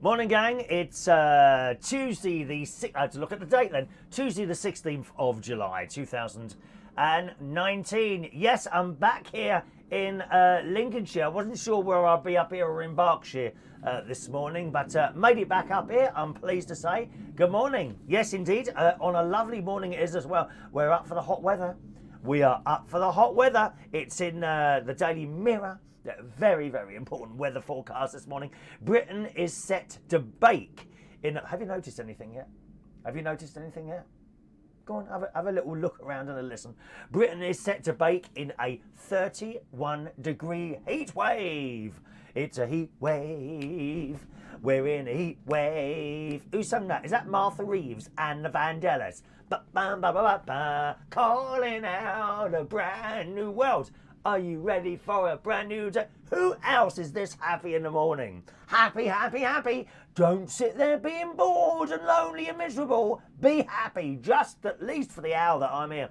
Morning, gang. It's Tuesday the 6th. I had to look at the date then. Tuesday the 16th of July, 2019. Yes, I'm back here in Lincolnshire. I wasn't sure where I'd be up here or in Berkshire this morning, but made it back up here, I'm pleased to say. Good morning. Yes, indeed. On a lovely morning it is as well. We're up for the hot weather. We are up for the hot weather. It's in the Daily Mirror. Very, very important weather forecast this morning. Britain is set to bake in... Have you noticed anything yet? Have you noticed anything yet? Go on, have a little look around and a listen. Britain is set to bake in a 31-degree heat wave. It's a heat wave. We're in a heat wave. Who sang that? Is that Martha Reeves and the Vandellas? Calling out a brand new world. Are you ready for a brand new day? Who else is this happy in the morning? Happy, happy, happy. Don't sit there being bored and lonely and miserable. Be happy, just at least for the hour that I'm here.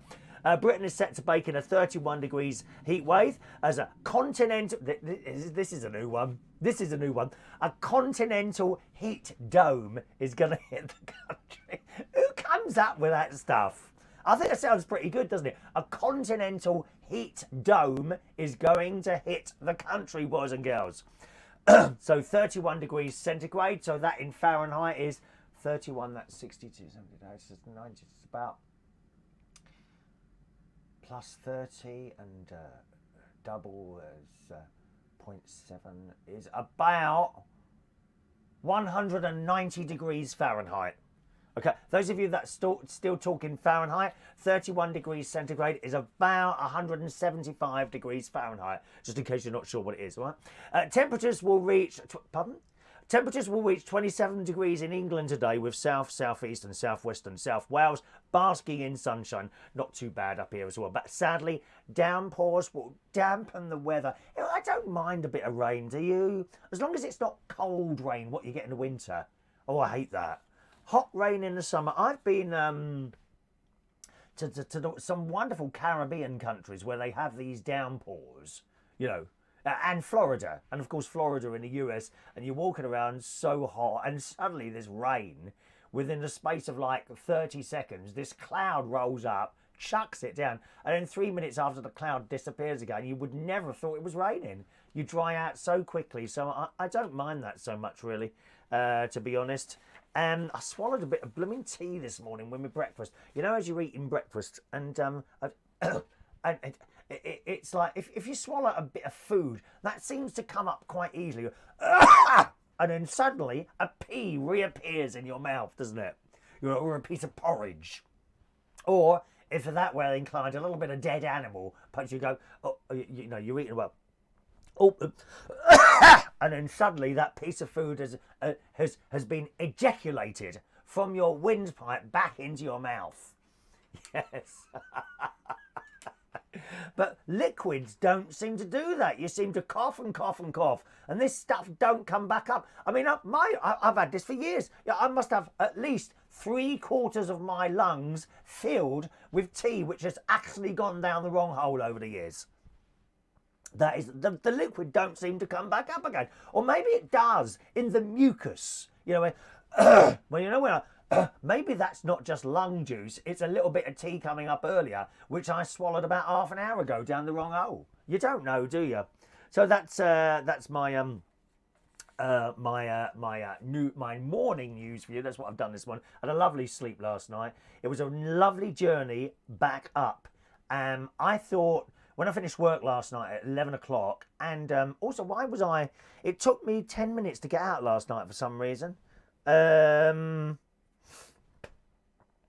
Britain is set to bake in a 31 degrees heat wave as a continental... This is a new one. This is a new one. A continental heat dome is going to hit the country. Who comes up with that stuff? I think that sounds pretty good, doesn't it? A continental heat dome is going to hit the country, boys and girls. So 31 degrees centigrade, so that in Fahrenheit is 31, that's 62, 70, it's 90, it's about plus 30, and double is 0.7 is about 190 degrees Fahrenheit. Okay, those of you that still talk in Fahrenheit, 31 degrees centigrade is about 175 degrees Fahrenheit, just in case you're not sure what it is, all right? Temperatures will reach, Temperatures will reach 27 degrees in England today, with South, South East and South West and South Wales basking in sunshine. Not too bad up here as well. But sadly, downpours will dampen the weather. You know, I don't mind a bit of rain, do you? As long as it's not cold rain, what you get in the winter. Oh, I hate that. Hot rain in the summer. I've been to some wonderful Caribbean countries where they have these downpours, you know, and Florida. And of course, Florida in the US, and you're walking around so hot, and suddenly there's rain. Within the space of like 30 seconds, this cloud rolls up, chucks it down, and then 3 minutes after the cloud disappears again, you would never have thought it was raining. You dry out so quickly, so I don't mind that so much, really, to be honest. I swallowed a bit of blooming tea this morning with my breakfast. You know, as you're eating breakfast, and it's like if you swallow a bit of food, that seems to come up quite easily. And then suddenly a pea reappears in your mouth, doesn't it? Or a piece of porridge. Or, if you're that way inclined, a little bit of dead animal, but you go, oh, you know, you're eating well. Oh, and then suddenly that piece of food has been ejaculated from your windpipe back into your mouth. Yes. But liquids don't seem to do that. You seem to cough and cough and cough, and this stuff don't come back up. I mean, I've had this for years. I must have at least 3/4 of my lungs filled with tea, which has actually gone down the wrong hole over the years. That is, the liquid don't seem to come back up again. Or maybe it does in the mucus. You know, maybe that's not just lung juice. It's a little bit of tea coming up earlier, which I swallowed about half an hour ago down the wrong hole. You don't know, do you? So that's my my morning news for you. That's what I've done this morning. I had a lovely sleep last night. It was a lovely journey back up. I thought, when I finished work last night at 11 o'clock, and also, why was I... It took me 10 minutes to get out last night for some reason. Now,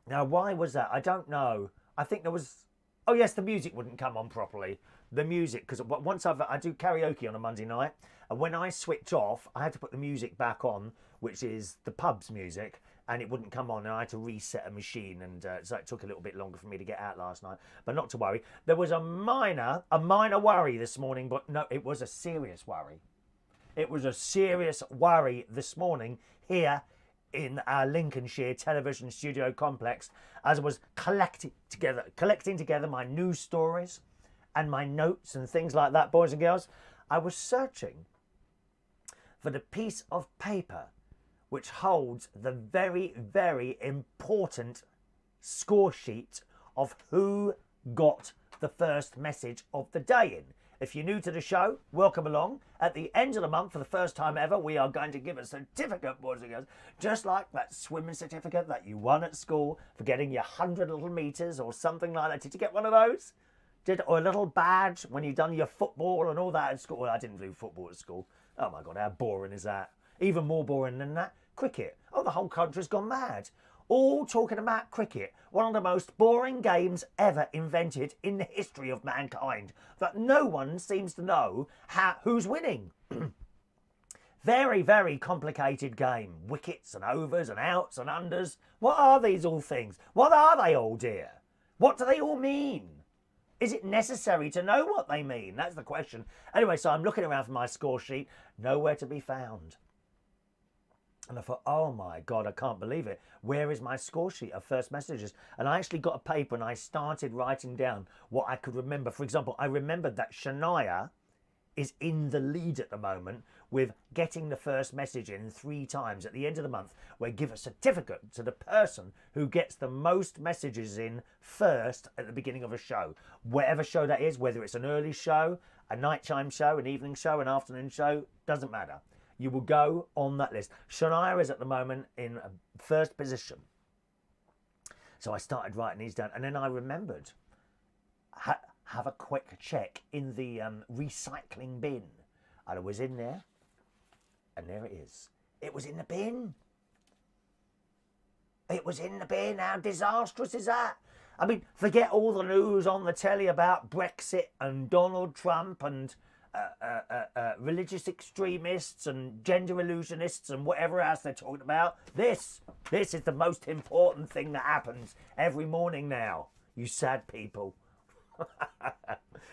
why was that? I don't know. I think there was... Oh, yes, the music wouldn't come on properly. The music, because once I do karaoke on a Monday night, and when I switch off, I had to put the music back on, which is the pub's music, and it wouldn't come on, and I had to reset a machine, and so it took a little bit longer for me to get out last night. But not to worry. There was a minor worry this morning, but no, it was a serious worry. It was a serious worry this morning here in our Lincolnshire television studio complex, as I was collecting together my news stories and my notes and things like that, boys and girls. I was searching for the piece of paper which holds the very, very important score sheet of who got the first message of the day in. If you're new to the show, welcome along. At the end of the month, for the first time ever, we are going to give a certificate, boys and girls, just like that swimming certificate that you won at school for getting your 100 little metres or something like that. Did you get one of those? Or a little badge when you've done your football and all that at school? Well, I didn't do football at school. Oh my God, how boring is that? Even more boring than that, cricket. Oh, the whole country's gone mad. All talking about cricket, one of the most boring games ever invented in the history of mankind, that no one seems to know who's winning. Very, very complicated game. Wickets and overs and outs and unders. What are these all things? What are they all, dear? What do they all mean? Is it necessary to know what they mean? That's the question. Anyway, so I'm looking around for my score sheet. Nowhere to be found. And I thought, oh my God, I can't believe it. Where is my score sheet of first messages? And I actually got a paper and I started writing down what I could remember. For example, I remembered that Shania is in the lead at the moment with getting the first message in 3 times. At the end of the month, we give a certificate to the person who gets the most messages in first at the beginning of a show. Whatever show that is, whether it's an early show, a nighttime show, an evening show, an afternoon show, doesn't matter. You will go on that list. Shania is at the moment in first position. So I started writing these down, and then I remembered, have a quick check in the recycling bin. And I was in there, and there it is. It was in the bin. It was in the bin. How disastrous is that? I mean, forget all the news on the telly about Brexit and Donald Trump and religious extremists and gender illusionists and whatever else they're talking about. This is the most important thing that happens every morning now, you sad people.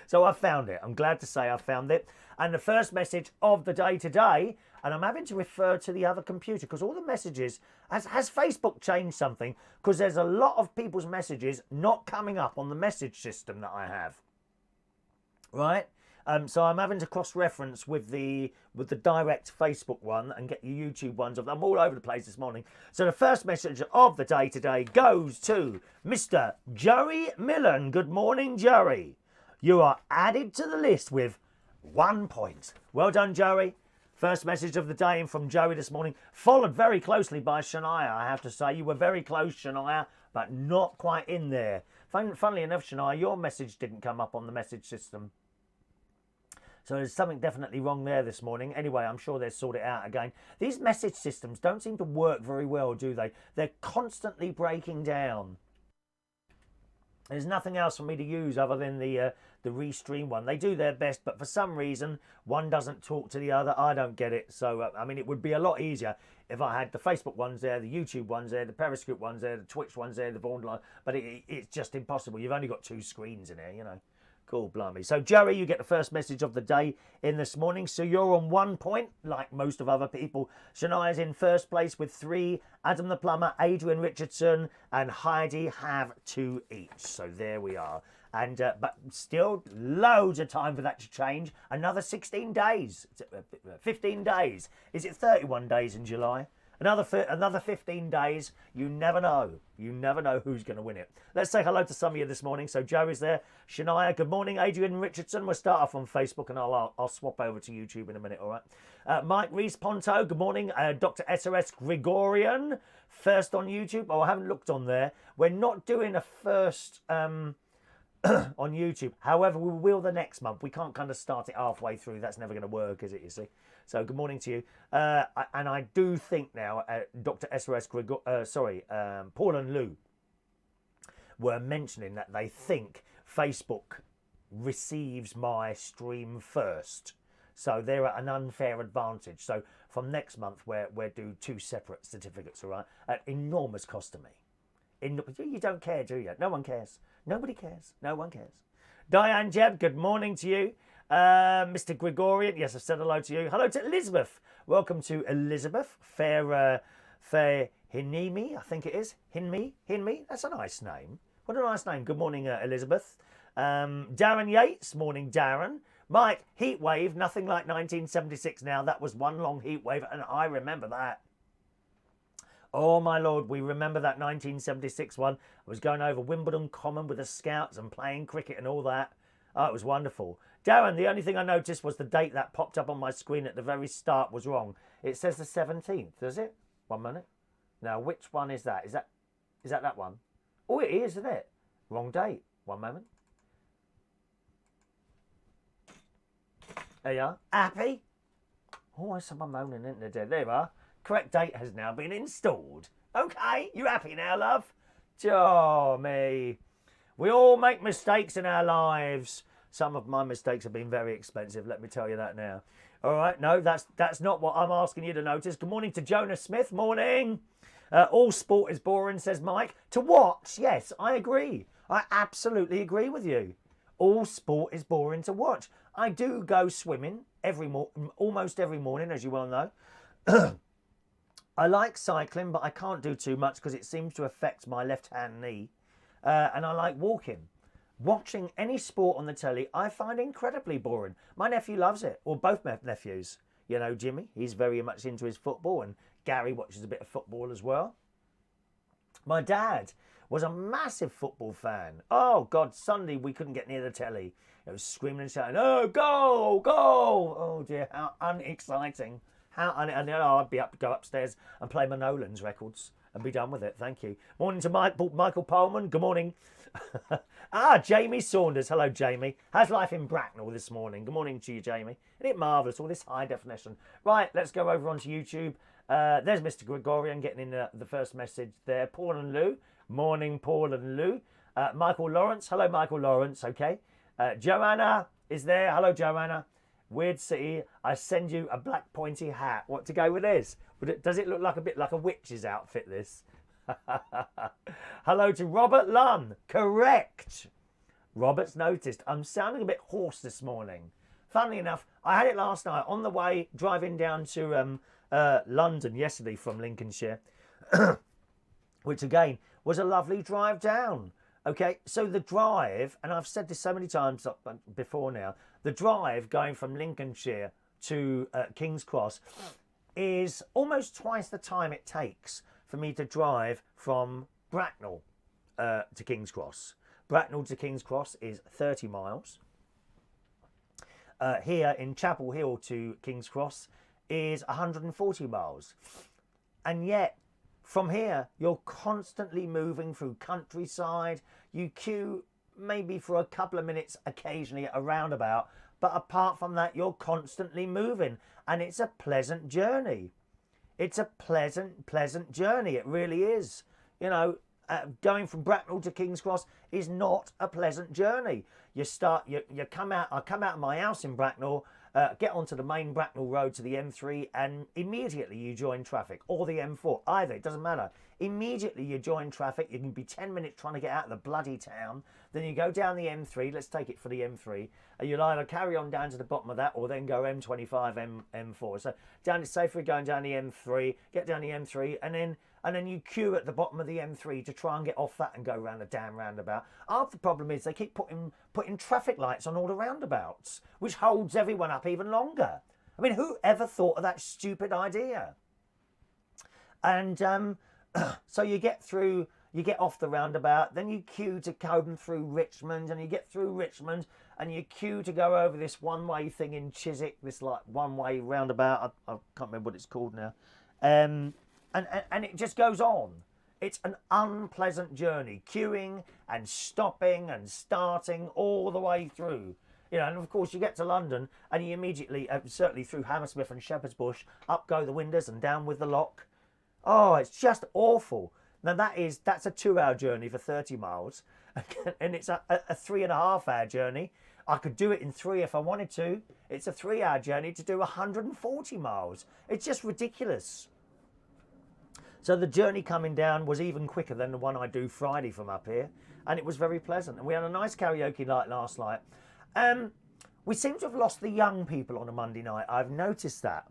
So I found it. I'm glad to say I found it. And the first message of the day today, and I'm having to refer to the other computer because all the messages, has Facebook changed something? Because there's a lot of people's messages not coming up on the message system that I have. Right? So I'm having to cross-reference with the direct Facebook one and get your YouTube ones. I'm all over the place this morning. So the first message of the day today goes to Mr. Joey Millen. Good morning, Joey. You are added to the list with 1 point. Well done, Joey. First message of the day in from Joey this morning, followed very closely by Shania, I have to say. You were very close, Shania, but not quite in there. Funnily enough, Shania, your message didn't come up on the message system. So there's something definitely wrong there this morning. Anyway, I'm sure they'll sort it out again. These message systems don't seem to work very well, do they? They're constantly breaking down. There's nothing else for me to use other than the Restream one. They do their best, but for some reason, one doesn't talk to the other. I don't get it. So, I mean, it would be a lot easier if I had the Facebook ones there, the YouTube ones there, the Periscope ones there, the Twitch ones there, the Borderline. But it's just impossible. You've only got 2 screens in here, you know. Cool, blimey. So, Joey, you get the first message of the day in this morning. So you're on 1 point, like most of other people. Shania's in first place with 3. Adam the Plumber, Adrian Richardson, and Heidi have 2 each. So there we are. And but still loads of time for that to change. Another 16 days. 15 days. Is it 31 days in July? Another 15 days. You never know. You never know who's going to win it. Let's say hello to some of you this morning. So Joey's there. Shania, good morning. Adrian Richardson. We'll start off on Facebook and I'll swap over to YouTube in a minute, all right? Mike Reese-Ponto, good morning. Dr. SOS Gregorian, first on YouTube. Oh, I haven't looked on there. We're not doing a first on YouTube. However, we will the next month. We can't kind of start it halfway through. That's never going to work, is it, you see? So good morning to you. And I do think now, Dr. SOS Paul and Lou were mentioning that they think Facebook receives my stream first. So they're at an unfair advantage. So from next month, we'll do 2 separate certificates, all right? At enormous cost to me. You don't care, do you? No one cares. Nobody cares. No one cares. Diane Jeb, good morning to you. Mr. Gregorian, yes, I've said hello to you. Hello to Elizabeth. Welcome to Elizabeth. Fair Hinimi, I think it is. Hinmi. That's a nice name. What a nice name. Good morning, Elizabeth. Darren Yates. Morning, Darren. Mike, heatwave, nothing like 1976 now. That was one long heatwave, and I remember that. Oh, my Lord, we remember that 1976 one. I was going over Wimbledon Common with the Scouts and playing cricket and all that. Oh, it was wonderful. Darren, the only thing I noticed was the date that popped up on my screen at the very start was wrong. It says the 17th, does it? 1 minute. Now, which one is that? Is that one? Oh, it is, isn't it? Wrong date. 1 moment. There you are. Happy? Oh, there's someone moaning, isn't there? There you are. Correct date has now been installed. Okay, you happy now, love? Oh, me. We all make mistakes in our lives. Some of my mistakes have been very expensive, let me tell you that now. All right, no, that's not what I'm asking you to notice. Good morning to Jonas Smith. Morning. All sport is boring, says Mike. To watch, yes, I agree. I absolutely agree with you. All sport is boring to watch. I do go swimming almost every morning, as you well know. I like cycling, but I can't do too much because it seems to affect my left-hand knee. And I like walking. Watching any sport on the telly, I find incredibly boring. My nephew loves it, or both my nephews. You know, Jimmy, he's very much into his football, and Gary watches a bit of football as well. My dad was a massive football fan. Oh, God, Sunday we couldn't get near the telly. It was screaming and shouting, oh, goal, goal. Oh, dear, how unexciting. I'd go upstairs and play my Nolan's records and be done with it. Thank you. Morning to Michael Pullman. Good morning. Jamie Saunders. Hello, Jamie. How's life in Bracknell this morning? Good morning to you, Jamie. Isn't it marvellous, all this high definition? Right, let's go over onto YouTube. There's Mr. Gregorian getting in the first message there. Paul and Lou. Morning, Paul and Lou. Michael Lawrence. Hello, Michael Lawrence. Okay. Joanna is there. Hello, Joanna. Weird City, I send you a black pointy hat. What to go with this? Does it look like a bit like a witch's outfit, this? Hello to Robert Lunn. Correct. Robert's noticed I'm sounding a bit hoarse this morning. Funnily enough, I had it last night on the way driving down to London yesterday from Lincolnshire, which again was a lovely drive down. Okay, so the drive, and I've said this so many times before now, the drive going from Lincolnshire to King's Cross is almost twice the time it takes for me to drive from Bracknell to King's Cross. Bracknell to King's Cross is 30 miles. Here in Chapel Hill to King's Cross is 140 miles. And yet, from here, you're constantly moving through countryside. You queue maybe for a couple of minutes occasionally at a roundabout, but apart from that, you're constantly moving, and it's a pleasant journey. It's a pleasant journey. It really is. You know, going from Bracknell to King's Cross is not a pleasant journey. I come out of my house in Bracknell, get onto the main Bracknell Road to the M3, and immediately you join traffic, or the M4, either, it doesn't matter. Immediately you join traffic. You can be 10 minutes trying to get out of the bloody town. Then you go down the M3, let's take it for the M3, and you'll either carry on down to the bottom of that, or then go M25, M4. So down, say if we're going down the M3, get down the M3, and then you queue at the bottom of the M3 to try and get off that and go round a damn roundabout. Half the problem is they keep putting traffic lights on all the roundabouts, which holds everyone up even longer. I mean, who ever thought of that stupid idea? And so you get off the roundabout, then you queue to come through Richmond, and you get through Richmond, and you queue to go over this one-way thing in Chiswick, this like one-way roundabout. I can't remember what it's called now. And it just goes on. It's an unpleasant journey, queuing and stopping and starting all the way through. You know, and of course you get to London and you immediately, certainly through Hammersmith and Shepherd's Bush, up go the windows and down with the lock. Oh, it's just awful. Now that's a 2-hour journey for 30 miles, and it's a 3.5-hour journey. I could do it in 3 if I wanted to. It's a 3-hour journey to do 140 miles. It's just ridiculous. So the journey coming down was even quicker than the one I do Friday from up here, and it was very pleasant. And we had a nice karaoke night last night. We seem to have lost the young people on a Monday night. I've noticed that.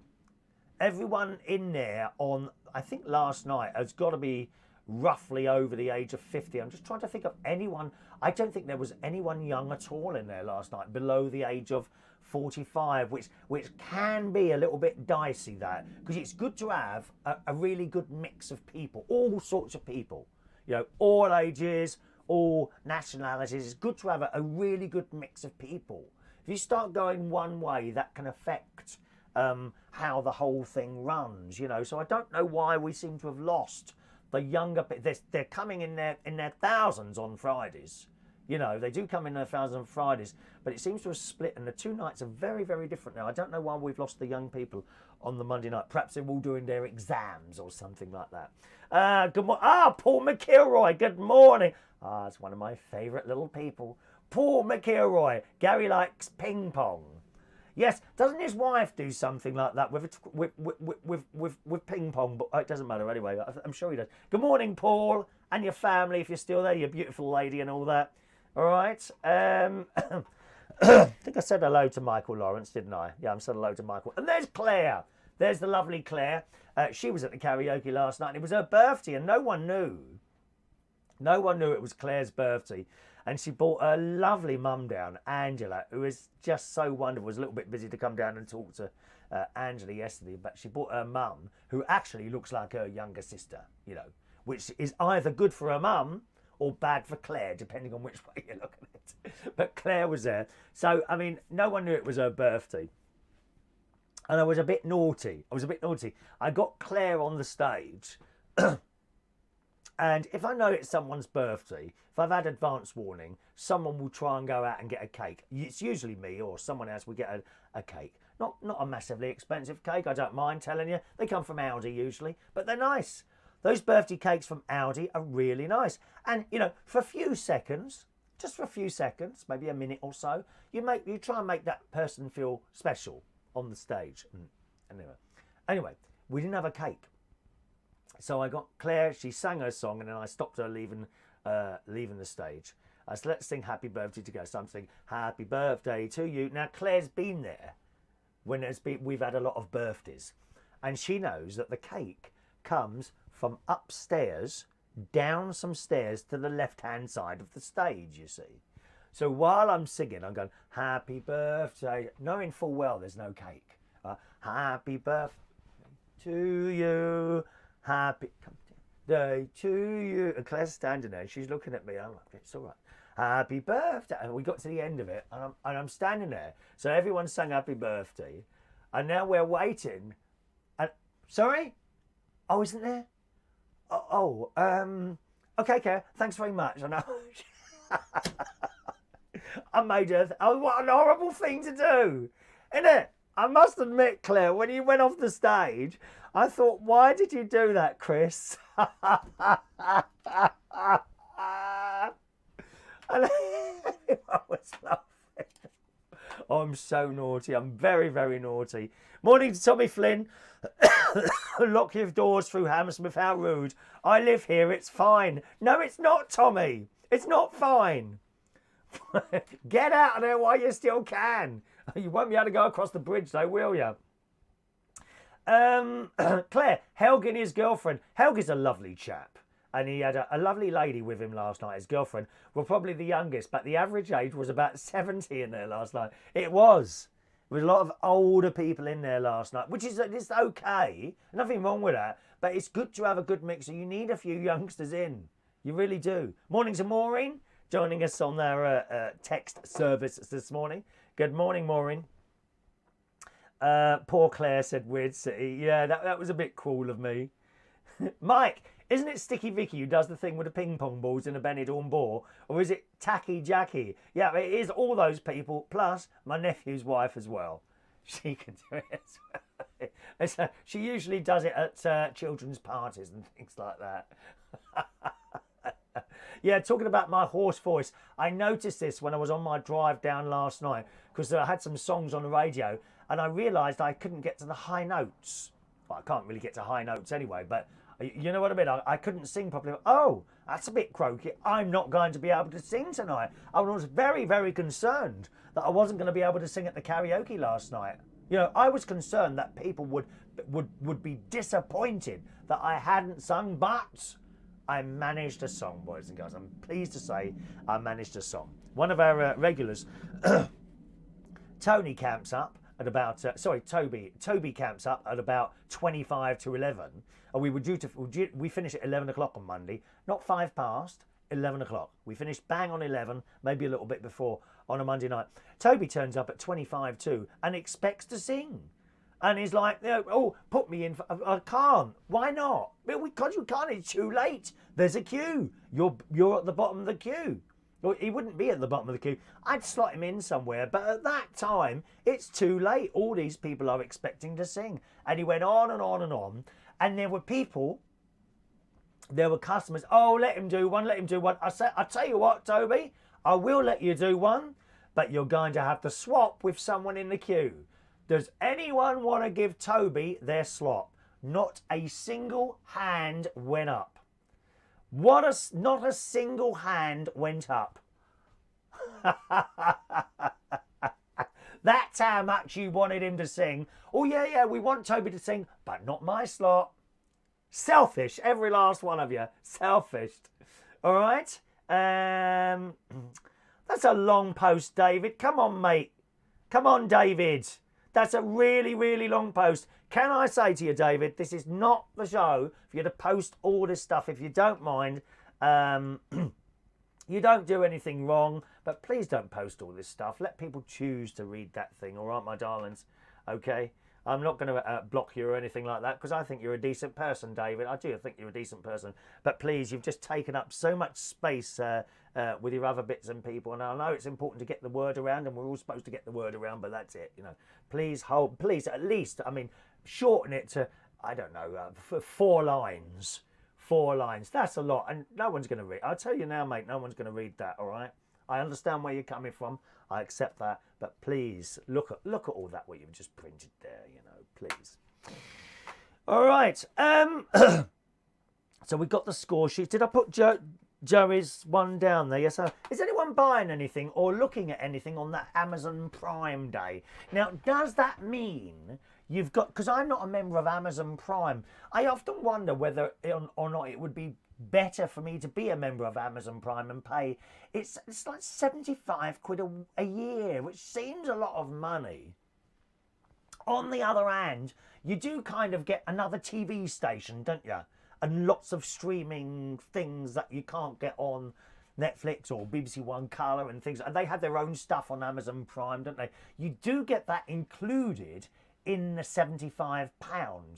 Everyone in there on, I think last night, has got to be roughly over the age of 50. I'm just trying to think of anyone. I don't think there was anyone young at all in there last night, below the age of 45, which can be a little bit dicey, that, because it's good to have a really good mix of people, all sorts of people, you know, all ages, all nationalities. It's good to have a really good mix of people. If you start going one way, that can affect how the whole thing runs, you know. So I don't know why we seem to have lost the younger. They're coming in their thousands on Fridays. You know, they do come in their thousands on Fridays, but it seems to have split, and the two nights are very, very different now. I don't know why we've lost the young people on the Monday night. Perhaps they're all doing their exams or something like that. Good morning. Paul McIlroy, good morning. It's one of my favourite little people. Paul McIlroy. Gary likes ping pong. Yes, doesn't his wife do something like that with ping pong? But it doesn't matter anyway. I'm sure he does. Good morning, Paul, and your family, if you're still there, your beautiful lady and all that. All right. I think I said hello to Michael Lawrence, didn't I? Yeah, I said hello to Michael. And there's Claire. There's the lovely Claire. She was at the karaoke last night, and it was her birthday, and no one knew. No one knew it was Claire's birthday. And she brought her lovely mum down, Angela, who is just so wonderful. Was a little bit busy to come down and talk to Angela yesterday, but she brought her mum, who actually looks like her younger sister, you know, which is either good for her mum or bad for Claire, depending on which way you look at it. But Claire was there. So, I mean, no one knew it was her birthday. And I was a bit naughty. I got Claire on the stage. And if I know it's someone's birthday, if I've had advance warning, someone will try and go out and get a cake. It's usually me or someone else will get a cake. Not a massively expensive cake, I don't mind telling you. They come from Aldi usually, but they're nice. Those birthday cakes from Aldi are really nice. And, you know, for a few seconds, just for a few seconds, maybe a minute or so, you try and make that person feel special on the stage. Anyway, we didn't have a cake. So I got Claire, she sang her song, and then I stopped her leaving the stage. I said, let's sing Happy Birthday together. So I'm singing Happy Birthday to you. Now, Claire's been there when we've had a lot of birthdays. And she knows that the cake comes from upstairs, down some stairs to the left-hand side of the stage, you see. So while I'm singing, I'm going, Happy Birthday, knowing full well there's no cake. Happy Birthday to you. Happy day to you. And Claire's standing there. She's looking at me. I'm like, it's all right. Happy birthday. And we got to the end of it. And I'm standing there. So everyone sang happy birthday. And now we're waiting. And sorry? Oh, isn't there? Okay, Claire. Thanks very much. I know. I made her. Oh, what an horrible thing to do. Isn't it? I must admit, Claire, when you went off the stage, I thought, why did you do that, Chris? And I was laughing. Oh, I'm so naughty. I'm very, very naughty. Morning to Tommy Flynn. Lock your doors through Hammersmith. How rude. I live here. It's fine. No, it's not, Tommy. It's not fine. Get out of there while you still can. You won't be able to go across the bridge though, will you? Claire, Helg and his girlfriend. Helg is a lovely chap. And he had a lovely lady with him last night. His girlfriend were probably the youngest, but the average age was about 70 in there last night. It was. There was a lot of older people in there last night, which is it's okay. Nothing wrong with that. But it's good to have a good mix. So you need a few youngsters in. You really do. Morning to Maureen, joining us on our text service this morning. Good morning, Maureen. Poor Claire said Weird City. Yeah, that was a bit cruel of me. Mike, isn't it Sticky Vicky who does the thing with the ping pong balls in a Benidorm ball? Or is it Tacky Jackie? Yeah, it is all those people, plus my nephew's wife as well. She can do it as well. She usually does it at children's parties and things like that. Yeah, talking about my hoarse voice, I noticed this when I was on my drive down last night because I had some songs on the radio and I realised I couldn't get to the high notes. Well, I can't really get to high notes anyway, but you know what I mean? I couldn't sing properly. Oh, that's a bit croaky. I'm not going to be able to sing tonight. I was very, very concerned that I wasn't going to be able to sing at the karaoke last night. You know, I was concerned that people would be disappointed that I hadn't sung, but I managed a song, boys and girls. I'm pleased to say I managed a song. One of our regulars, Tony camps up at about, Toby camps up at about 25 to 11. And we finish at 11 o'clock on Monday, not 5 past, 11 o'clock. We finished bang on 11, maybe a little bit before on a Monday night. Toby turns up at 25 to and expects to sing. And he's like, oh, put me in. I can't. Why not? Because you can't. It's too late. There's a queue. You're at the bottom of the queue. Well, he wouldn't be at the bottom of the queue. I'd slot him in somewhere. But at that time, it's too late. All these people are expecting to sing. And he went on and on and on. And there were people, there were customers. Oh, let him do one. Let him do one. I tell you what, Toby, I will let you do one. But you're going to have to swap with someone in the queue. Does anyone want to give Toby their slot? Not a single hand went up. Not a single hand went up. That's how much you wanted him to sing. Oh, yeah, we want Toby to sing, but not my slot. Selfish, every last one of you. Selfish. All right? That's a long post, David. Come on, mate. Come on, David. That's a really, really long post. Can I say to you, David, this is not the show for you to post all this stuff if you don't mind. You don't do anything wrong, but please don't post all this stuff. Let people choose to read that thing, all right, my darlings? Okay? I'm not going to block you or anything like that because I think you're a decent person, David. I do think you're a decent person. But please, you've just taken up so much space with your other bits and people. And I know it's important to get the word around, and we're all supposed to get the word around, but that's it. You know, please at least, shorten it to, I don't know, 4 lines. 4 lines. That's a lot. And no one's going to read. I'll tell you now, mate, no one's going to read that, all right? I understand where you're coming from. I accept that. But please, look at all that what you've just printed there, you know, please. All right. So we got the score sheet. Did I put Joey's one down there? Yes, sir. Is anyone buying anything or looking at anything on that Amazon Prime Day? Now, does that mean you've got... Because I'm not a member of Amazon Prime. I often wonder whether or not it would be better for me to be a member of Amazon Prime and pay. It's like 75 quid a year, which seems a lot of money. On the other hand, you do kind of get another TV station, don't you? And lots of streaming things that you can't get on Netflix or BBC One Colour and things. And they have their own stuff on Amazon Prime, don't they? You do get that included in the £75,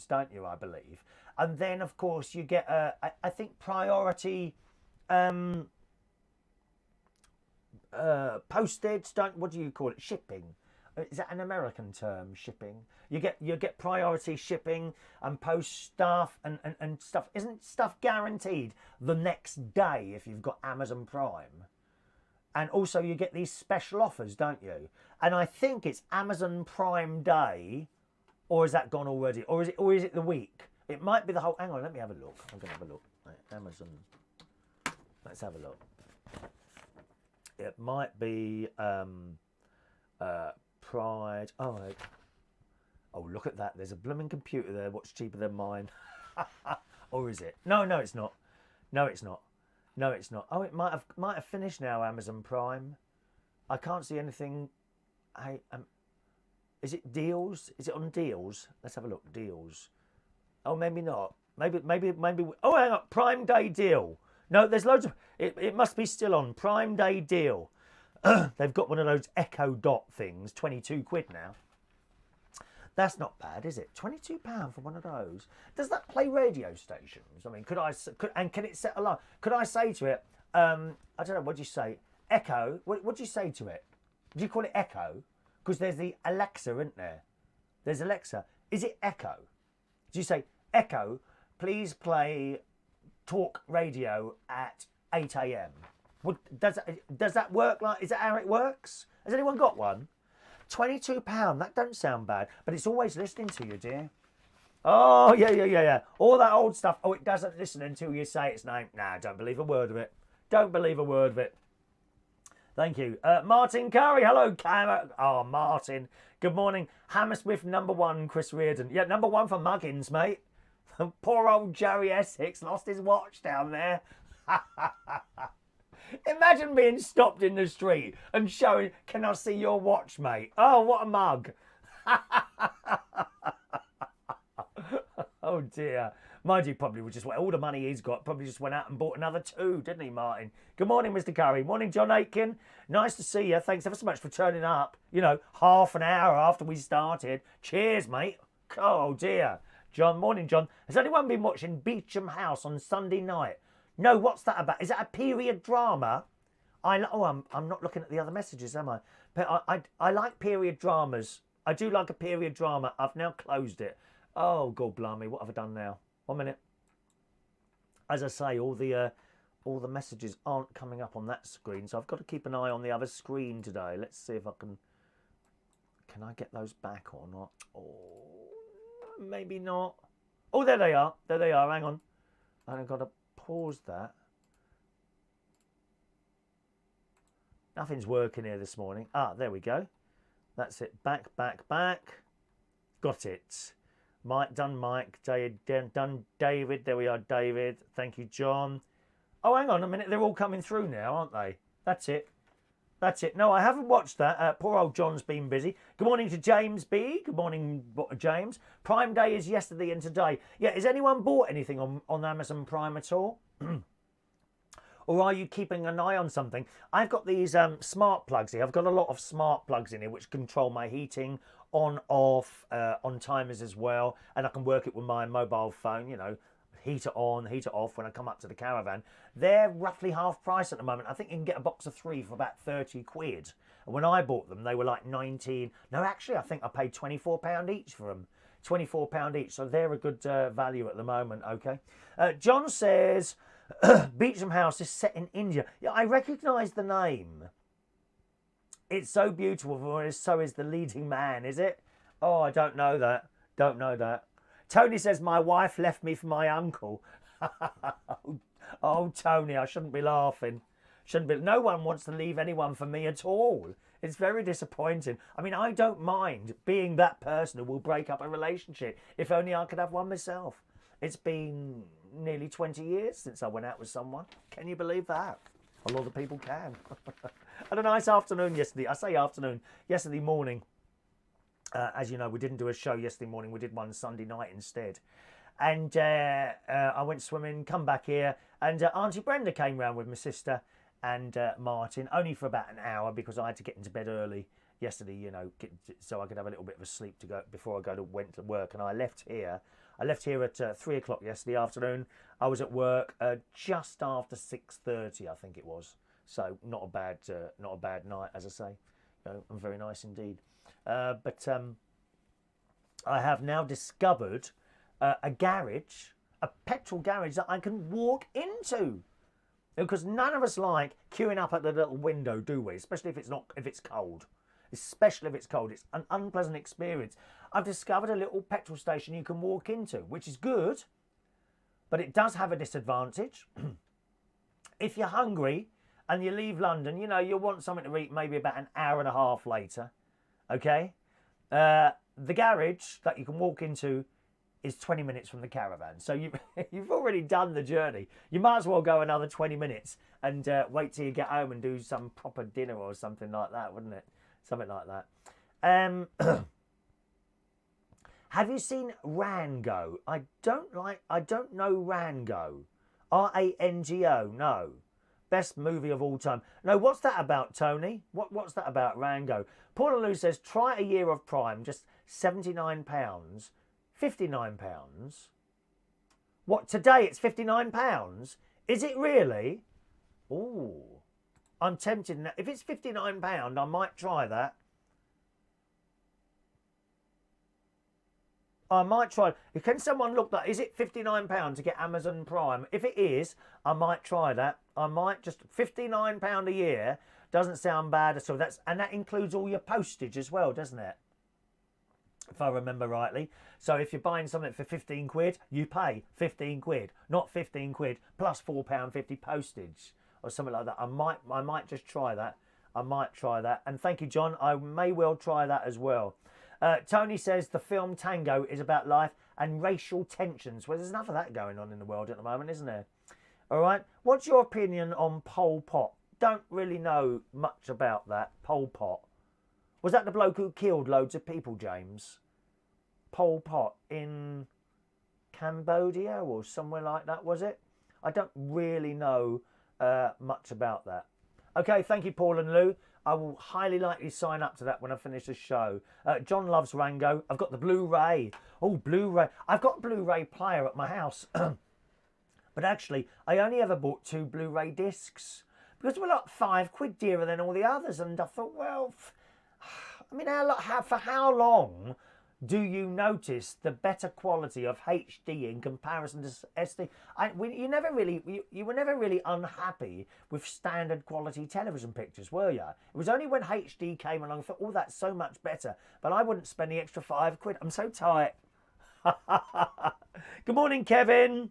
don't you, I believe? And then, of course, you get, I think, priority postage, what do you call it? Shipping. Is that an American term, shipping? You get priority shipping and post stuff and stuff. Isn't stuff guaranteed the next day if you've got Amazon Prime? And also you get these special offers, don't you? And I think it's Amazon Prime Day, or is that gone already? Or is it the week? It might be the whole... Hang on, let me have a look. I'm going to have a look. Amazon. Let's have a look. It might be Pride. Oh, look at that. There's a blooming computer there. What's cheaper than mine? Or is it? No, it's not. No, it's not. No, it's not. Oh, it might have finished now, Amazon Prime. I can't see anything. Is it deals? Is it on deals? Let's have a look. Deals. Oh, maybe not. Maybe. Oh, hang on. Prime Day deal. No, there's loads of... It must be still on. Prime Day deal. They've got one of those Echo Dot things. 22 quid now. That's not bad, is it? £22 for one of those. Does that play radio stations? I mean, can it set alarm? Could I say to it, I don't know, what do you say? Echo? What do you say to it? Do you call it Echo? Because there's the Alexa, isn't there? There's Alexa. Is it Echo? Do you say, Echo, please play talk radio at 8 a.m. Does that work? Is that how it works? Has anyone got one? £22. That don't sound bad, but it's always listening to you, dear. Oh yeah. All that old stuff. Oh, it doesn't listen until you say its name. Nah, don't believe a word of it. Don't believe a word of it. Thank you, Martin Curry. Hello, Cam. Oh, Martin. Good morning, Hammersmith #1, Chris Reardon. Yeah, #1 for Muggins, mate. Poor old Joey Essex lost his watch down there. Imagine being stopped in the street and showing, can I see your watch, mate? Oh, what a mug. Oh, dear. Mind you, probably just all the money he's got, probably just went out and bought another 2, didn't he, Martin? Good morning, Mr. Curry. Morning, John Aitken. Nice to see you. Thanks ever so much for turning up. You know, half an hour after we started. Cheers, mate. Oh, dear. John, morning, John. Has anyone been watching Beecham House on Sunday night? No, what's that about? Is that a period drama? I'm not looking at the other messages, am I? But I like period dramas. I do like a period drama. I've now closed it. Oh, God blimey, what have I done now? 1 minute. As I say, all the messages aren't coming up on that screen, so I've got to keep an eye on the other screen today. Let's see if I can I get those back or not? Oh, maybe not. Oh, there they are. There they are. Hang on. I've got to pause that. Nothing's working here this morning. Ah, there we go. That's it. Back. Got it. Mike, done Mike. Done David. There we are, David. Thank you, John. Oh, hang on a minute. They're all coming through now, aren't they? That's it. No, I haven't watched that. Poor old John's been busy. Good morning to James B. Good morning, James. Prime Day is yesterday and today. Yeah, has anyone bought anything on Amazon Prime at all? Or are you keeping an eye on something? I've got these smart plugs here. I've got a lot of smart plugs in here which control my heating on, off, on timers as well. And I can work it with my mobile phone, you know, heater on, heater off when I come up to the caravan. They're roughly half price at the moment. I think you can get a box of 3 for about 30 quid. And when I bought them, they were like 19. No, actually, I think I paid £24 each for them. £24 each. So they're a good value at the moment, okay? John says... Beecham House is set in India. Yeah, I recognise the name. It's so beautiful, and so is the leading man, is it? Oh, I don't know that. Don't know that. Tony says, my wife left me for my uncle. Oh, Tony, I shouldn't be laughing. No one wants to leave anyone for me at all. It's very disappointing. I mean, I don't mind being that person who will break up a relationship. If only I could have one myself. It's been nearly 20 years since I went out with someone. Can you believe that? A lot of people can. I had a nice afternoon yesterday. I say afternoon. Yesterday morning. As you know, we didn't do a show yesterday morning. We did one Sunday night instead. And I went swimming, come back here. And Auntie Brenda came round with my sister and Martin. Only for about an hour because I had to get into bed early yesterday, you know, so I could have a little bit of a sleep to go before I went to work. And I left here at 3 o'clock yesterday afternoon. I was at work just after 6:30, I think it was. So not a bad night, as I say. You know, and very nice indeed. But I have now discovered a garage, a petrol garage that I can walk into. Because none of us like queuing up at the little window, do we? Especially if it's cold. Especially if it's cold. It's an unpleasant experience. I've discovered a little petrol station you can walk into, which is good, but it does have a disadvantage. If you're hungry and you leave London, you know, you'll want something to eat maybe about an hour and a half later, okay? The garage that you can walk into is 20 minutes from the caravan. So you've already done the journey. You might as well go another 20 minutes and wait till you get home and do some proper dinner or something like that, wouldn't it? Something like that. Have you seen Rango? I don't know Rango. Rango, no. Best movie of all time. No, what's that about, Tony? What's that about, Rango? Paula Lou says, try a year of Prime, just £79. £59. What, today it's £59? Is it really? Ooh. I'm tempted now. If it's £59, I might try that. I might try. Can someone look that? Is it £59 to get Amazon Prime? If it is, I might try that. I might just £59 a year doesn't sound bad at all. And that includes all your postage as well, doesn't it? If I remember rightly. So if you're buying something for 15 quid, you pay 15 quid, not 15 quid plus £4.50 postage or something like that. I might just try that. I might try that. And thank you, John. I may well try that as well. Tony says the film Tango is about life and racial tensions. Well, there's enough of that going on in the world at the moment, isn't there? All right. What's your opinion on Pol Pot? Don't really know much about that. Pol Pot. Was that the bloke who killed loads of people, James? Pol Pot in Cambodia or somewhere like that, was it? I don't really know much about that. Okay, thank you, Paul and Lou. I will highly likely sign up to that when I finish the show. John loves Rango. I've got the Blu-ray. Oh, Blu-ray. I've got a Blu-ray player at my house. But actually, I only ever bought 2 Blu-ray discs because they were like £5 dearer than all the others. And I thought, well, I mean, for how long do you notice the better quality of HD in comparison to SD? You were never really unhappy with standard quality television pictures, were you? It was only when HD came along I thought, oh, that's so much better. But I wouldn't spend the extra £5. I'm so tight. Good morning, Kevin.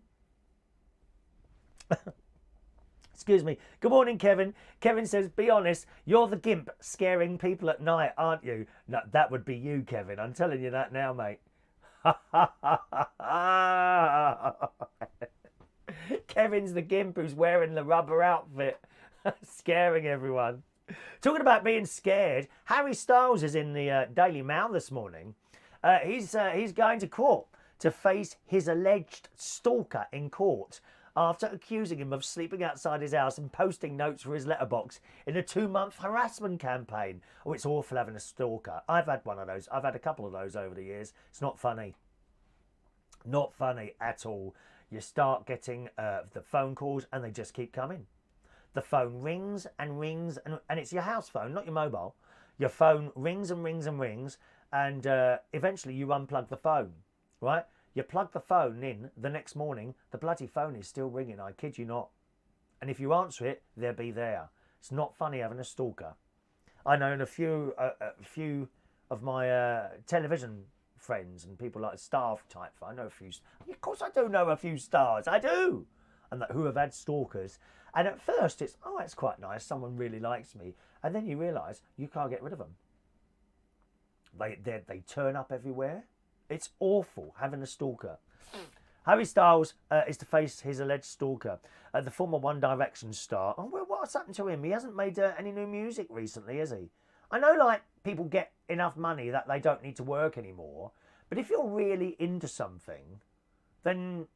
Excuse me. Good morning, Kevin. Kevin says, be honest, you're the gimp scaring people at night, aren't you? No, that would be you, Kevin. I'm telling you that now, mate. Kevin's the gimp who's wearing the rubber outfit, scaring everyone. Talking about being scared, Harry Styles is in the Daily Mail this morning. He's going to court to face his alleged stalker in court after accusing him of sleeping outside his house and posting notes for his letterbox in a 2-month harassment campaign. Oh, it's awful having a stalker. I've had one of those. I've had a couple of those over the years. It's not funny. Not funny at all. You start getting the phone calls and they just keep coming. The phone rings and rings and it's your house phone, not your mobile. Your phone rings and rings and rings and eventually you unplug the phone, right? You plug the phone in the next morning, the bloody phone is still ringing, I kid you not. And if you answer it, they'll be there. It's not funny having a stalker. I know a few of my television friends and people like staff type. I know a few. Of course I do know a few stars. I do. And who have had stalkers. And at first it's, oh, it's quite nice. Someone really likes me. And then you realise you can't get rid of them. They turn up everywhere. It's awful having a stalker. Harry Styles is to face his alleged stalker, the former One Direction star. Oh, well, what's happened to him? He hasn't made any new music recently, has he? I know, like, people get enough money that they don't need to work anymore. But if you're really into something, then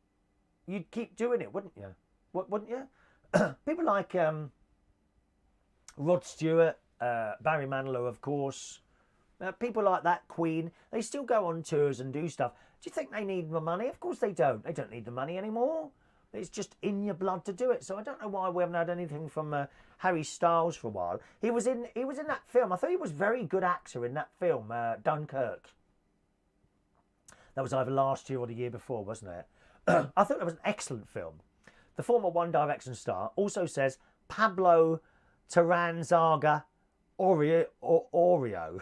you'd keep doing it, wouldn't you? Wouldn't you? People like Rod Stewart, Barry Manilow, of course. People like that, Queen, they still go on tours and do stuff. Do you think they need the money? Of course they don't. They don't need the money anymore. It's just in your blood to do it. So I don't know why we haven't had anything from Harry Styles for a while. He was in that film. I thought he was a very good actor in that film, Dunkirk. That was either last year or the year before, wasn't it? I thought that was an excellent film. The former One Direction star also says Pablo Terranzaga Oreo,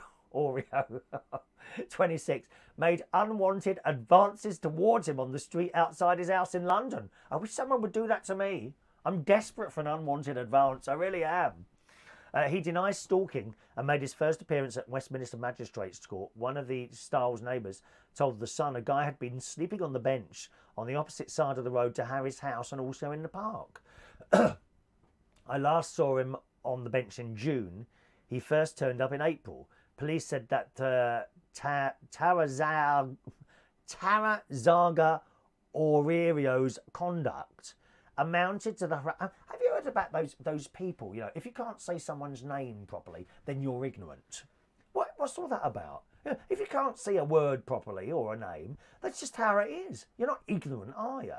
26, made unwanted advances towards him on the street outside his house in London. I wish someone would do that to me. I'm desperate for an unwanted advance. I really am. He denies stalking and made his first appearance at Westminster Magistrates Court. One of the Styles' neighbours told The Sun a guy had been sleeping on the bench on the opposite side of the road to Harry's house and also in the park. I last saw him on the bench in June. He first turned up in April. Police said that Terranzaga Orerio's conduct amounted to the... Have you heard about those people? You know, if you can't say someone's name properly, then you're ignorant. What's all that about? You know, if you can't say a word properly or a name, that's just how it is. You're not ignorant, are you?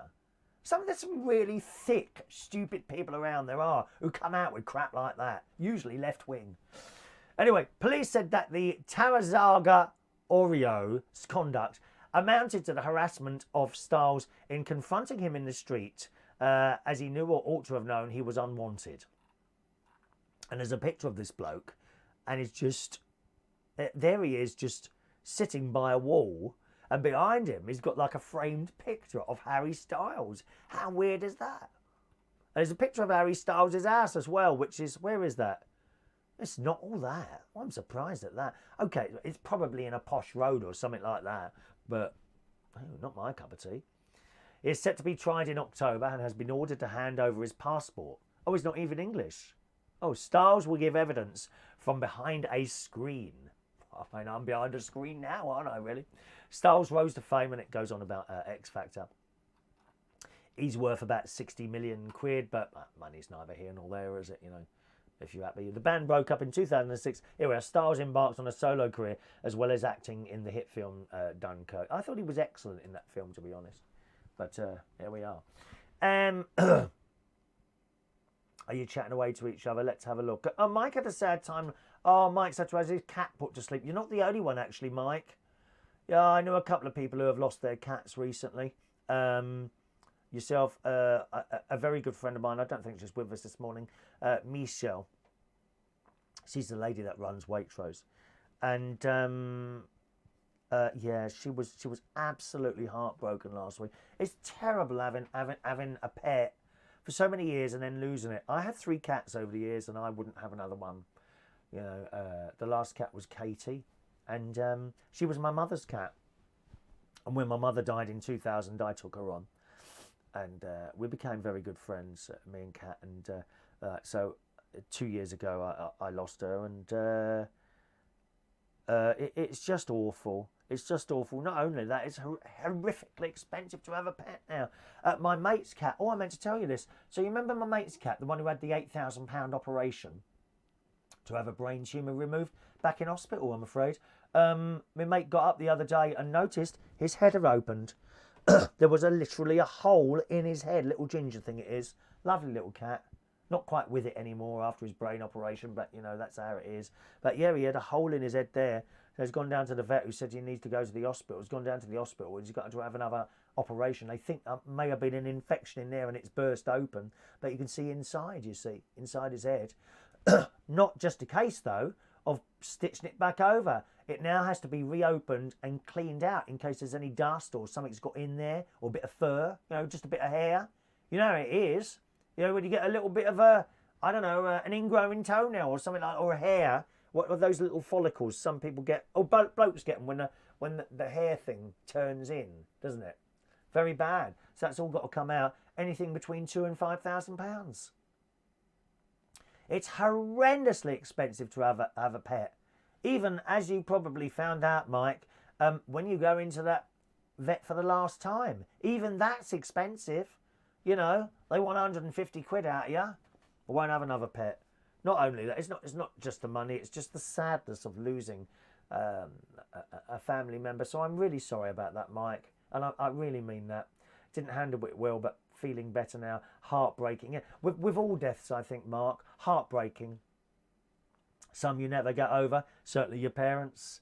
There's some really thick, stupid people around there are who come out with crap like that, usually left wing. Anyway, police said that the Terranzaga Orio's conduct amounted to the harassment of Styles in confronting him in the street, as he knew or ought to have known he was unwanted. And there's a picture of this bloke, and it's just, there he is, just sitting by a wall, and behind him he's got like a framed picture of Harry Styles. How weird is that? And there's a picture of Harry Styles' house as well, which is, where is that? It's not all that. Well, I'm surprised at that. Okay, it's probably in a posh road or something like that, but Oh, not my cup of tea. He is set to be tried in October and has been ordered to hand over his passport. Oh, he's not even English. Oh, Styles will give evidence from behind a screen. I mean, I'm behind a screen now, aren't I, really? Styles rose to fame, and it goes on about X Factor. He's worth about 60 million quid, but money's neither here nor there, is it, you know? If you're happy. The band broke up in 2006. Here we are. Styles embarked on a solo career as well as acting in the hit film Dunkirk. I thought he was excellent in that film, to be honest. But here we are. Are you chatting away to each other? Let's have a look. Oh, Mike had a sad time. Oh, Mike's had to have his cat put to sleep. You're not the only one, actually, Mike. Yeah, I know a couple of people who have lost their cats recently. Yourself, a very good friend of mine, I don't think she's with us this morning, Michelle. She's the lady that runs Waitrose. And yeah, she was absolutely heartbroken last week. It's terrible having a pet for so many years and then losing it. I had 3 cats over the years and I wouldn't have another one. You know, the last cat was Katie, and she was my mother's cat. And when my mother died in 2000, I took her on. And we became very good friends, me and Kat. And so 2 years ago, I lost her, and it's just awful. It's just awful. Not only that, it's horrifically expensive to have a pet now. My mate's cat. Oh, I meant to tell you this. So you remember my mate's cat, the one who had the £8,000 operation to have a brain tumour removed back in hospital, I'm afraid. My mate got up the other day and noticed his head had opened. There was literally a hole in his head, little ginger thing it is. Lovely little cat. Not quite with it anymore after his brain operation, but, you know, that's how it is. But, yeah, he had a hole in his head there. So he's gone down to the vet who said he needs to go to the hospital. He's gone down to the hospital. He's got to have another operation. They think there may have been an infection in there and it's burst open. But you can see inside, you see, inside his head. Not just a case, though, of stitching it back over. It now has to be reopened and cleaned out in case there's any dust or something's got in there, or a bit of fur, you know, just a bit of hair. You know how it is. You know, when you get a little bit of I don't know, an ingrowing toenail or something like, or a hair. What are those little follicles some people get? Oh, blokes get them when the hair thing turns in, doesn't it? Very bad. So that's all got to come out. Anything between £2,000 and £5,000. It's horrendously expensive to have a pet. Even, as you probably found out, Mike, when you go into that vet for the last time, even that's expensive. You know, they want 150 quid out of you. I won't have another pet. Not only that, it's not just the money, it's just the sadness of losing a family member. So I'm really sorry about that, Mike. And I really mean that. Didn't handle it well, but feeling better now. Heartbreaking. Yeah. With all deaths, I think, Mark, heartbreaking. Some you never get over. Certainly your parents.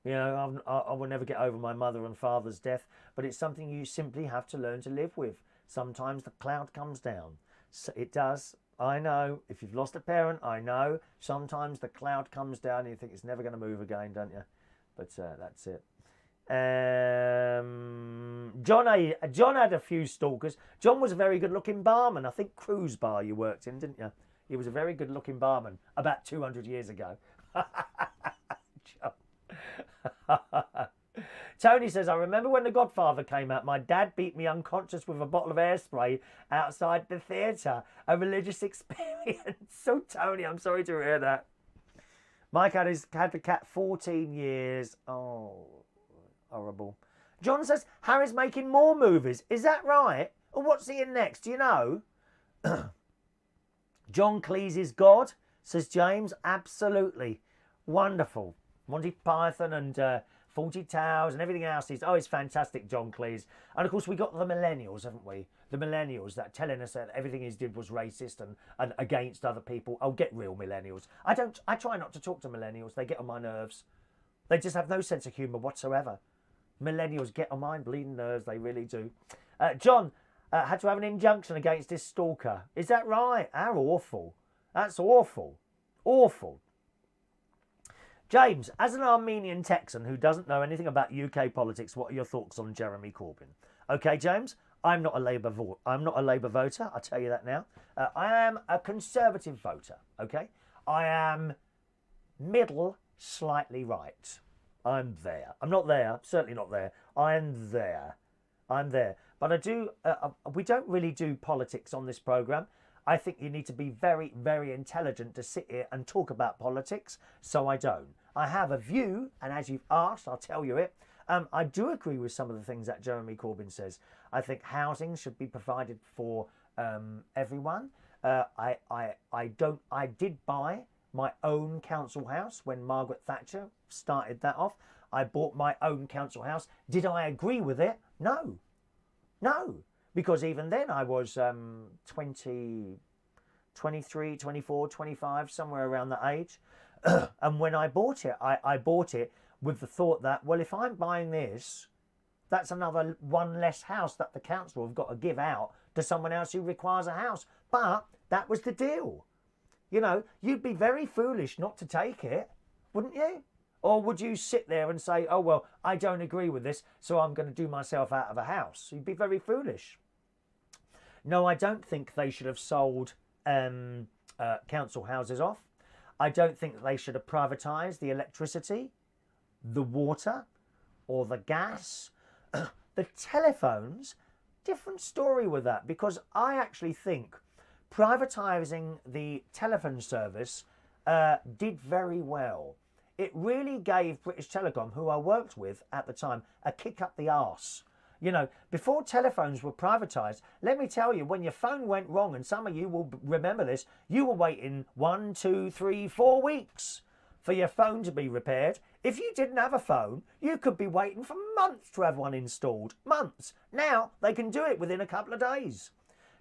You know, I will never get over my mother and father's death. But it's something you simply have to learn to live with. Sometimes the cloud comes down. So it does. I know. If you've lost a parent, I know. Sometimes the cloud comes down and you think it's never going to move again, don't you? But that's it. John had a few stalkers. John was a very good-looking barman. I think Cruise Bar you worked in, didn't you? He was a very good-looking barman about 200 years ago. Tony says, I remember when The Godfather came out, my dad beat me unconscious with a bottle of hairspray outside the theatre. A religious experience. So, Tony, I'm sorry to hear that. Mike had the cat 14 years. Oh, horrible. John says, Harry's making more movies. Is that right? Or what's he in next? Do you know? John Cleese is God, says James. Absolutely. Wonderful. Monty Python and 40 Towers and everything else. It's fantastic, John Cleese. And of course, we got the millennials, haven't we? The millennials that telling us that everything he did was racist and against other people. Oh, get real, millennials. I try not to talk to millennials. They get on my nerves. They just have no sense of humour whatsoever. Millennials get on my bleeding nerves. They really do. John had to have an injunction against his stalker. Is that right? How awful. That's awful. Awful. James, as an Armenian Texan who doesn't know anything about UK politics, what are your thoughts on Jeremy Corbyn? Okay, James, I'm not a Labour voter. I'll tell you that now. I am a Conservative voter. Okay, I am middle, slightly right. I'm there. I'm not there. Certainly not there. I'm there. I'm there. But I do. We don't really do politics on this programme. I think you need to be very, very intelligent to sit here and talk about politics. So I don't. I have a view, and as you've asked, I'll tell you it. I do agree with some of the things that Jeremy Corbyn says. I think housing should be provided for everyone. I did buy my own council house when Margaret Thatcher started that off. I bought my own council house. Did I agree with it? No. Because even then I was 23, 24, 25, somewhere around that age. And when I bought it, I bought it with the thought that, well, if I'm buying this, that's another one less house that the council have got to give out to someone else who requires a house. But that was the deal. You know, you'd be very foolish not to take it, wouldn't you? Or would you sit there and say, oh, well, I don't agree with this, so I'm going to do myself out of a house? You'd be very foolish. No, I don't think they should have sold council houses off. I don't think they should have privatised the electricity, the water, or the gas. The telephones, different story with that, because I actually think privatising the telephone service did very well. It really gave British Telecom, who I worked with at the time, a kick up the arse. You know, before telephones were privatised, let me tell you, when your phone went wrong, and some of you will remember this, you were waiting 1, 2, 3, 4 weeks for your phone to be repaired. If you didn't have a phone, you could be waiting for months to have one installed. Months. Now, they can do it within a couple of days.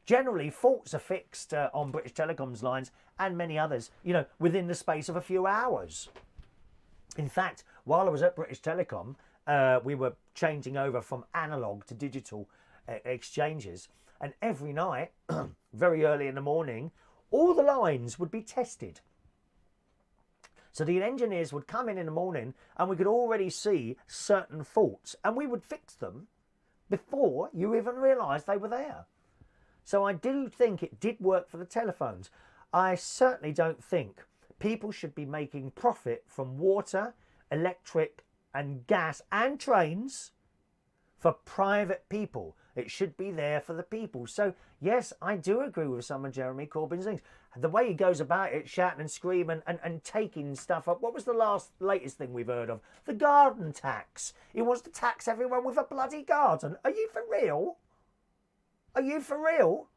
Generally, faults are fixed on British Telecom's lines and many others, you know, within the space of a few hours. In fact, while I was at British Telecom, we were changing over from analogue to digital exchanges. And every night, very early in the morning, all the lines would be tested. So the engineers would come in the morning and we could already see certain faults and we would fix them before you even realised they were there. So I do think it did work for the telephones. I certainly don't think people should be making profit from water, electric and gas and trains for private people. It should be there for the people. So yes, I do agree with some of Jeremy Corbyn's things. The way he goes about it, shouting and screaming and taking stuff up. What was the latest thing we've heard of? The garden tax. He wants to tax everyone with a bloody garden. Are you for real? Are you for real?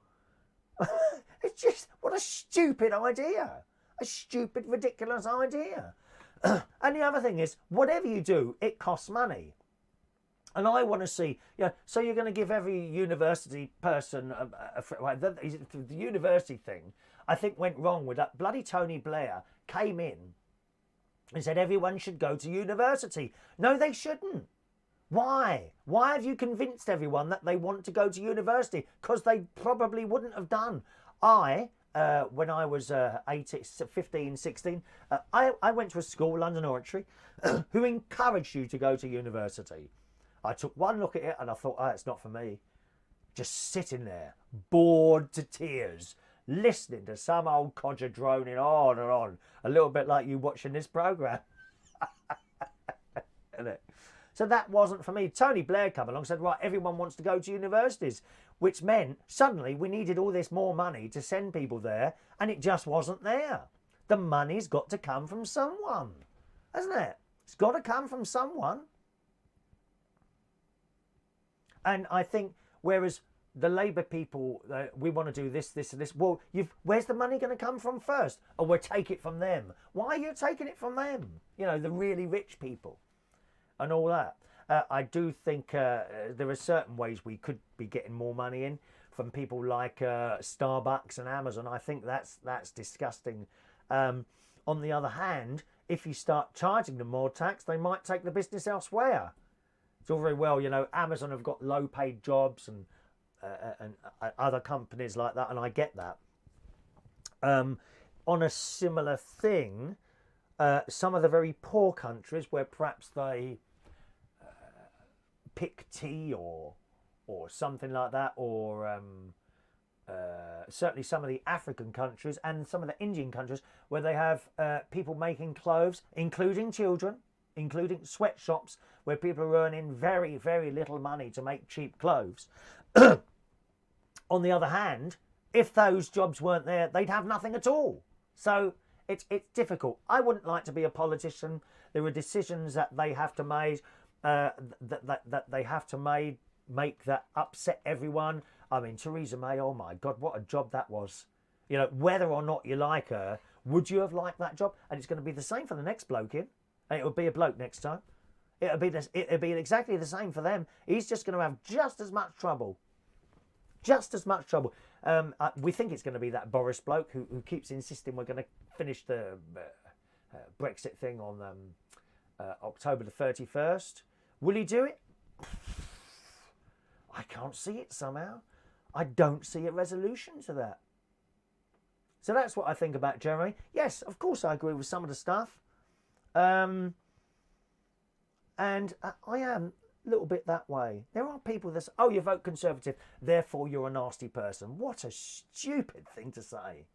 It's just, what a stupid idea. A stupid, ridiculous idea. And the other thing is, whatever you do, it costs money. And I want to see, so you're going to give every university person, the university thing, I think went wrong with that. Bloody Tony Blair came in and said everyone should go to university. No, they shouldn't. Why? Why have you convinced everyone that they want to go to university? Because they probably wouldn't have done. When I was 15, 16, I went to a school, London Oratory, who encouraged you to go to university. I took one look at it and I thought, it's not for me. Just sitting there, bored to tears, listening to some old codger droning on and on. A little bit like you watching this programme. Isn't it? So that wasn't for me. Tony Blair came along and said, right, everyone wants to go to universities, which meant suddenly we needed all this more money to send people there, and it just wasn't there. The money's got to come from someone, hasn't it? It's got to come from someone. And I think, whereas the Labour people, we want to do this, this and this, well, where's the money going to come from first? Or we'll take it from them. Why are you taking it from them? You know, the really rich people. And all that. I do think there are certain ways we could be getting more money in from people like Starbucks and Amazon. I think that's disgusting. On the other hand, if you start charging them more tax, they might take the business elsewhere. It's all very well, Amazon have got low-paid jobs and other companies like that, and I get that. On a similar thing, some of the very poor countries where perhaps they pick tea or something like that, or certainly some of the African countries and some of the Indian countries where they have people making clothes, including children, including sweatshops where people are earning very, very little money to make cheap clothes. On the other hand, if those jobs weren't there, they'd have nothing at all. So it's difficult. I wouldn't like to be a politician. There are decisions that they have to make, that they have to make that upset everyone. I mean, Theresa May, oh my God, what a job that was. You know, whether or not you like her, would you have liked that job? And it's going to be the same for the next bloke in. And it will be a bloke next time. It'll be exactly the same for them. He's just going to have just as much trouble. Just as much trouble. We think it's going to be that Boris bloke who keeps insisting we're going to finish the Brexit thing on October the 31st. Will he do it? I can't see it somehow. I don't see a resolution to that. So that's what I think about Jeremy. Yes, of course I agree with some of the stuff. And I am a little bit that way. There are people that say, oh, you vote Conservative, therefore you're a nasty person. What a stupid thing to say.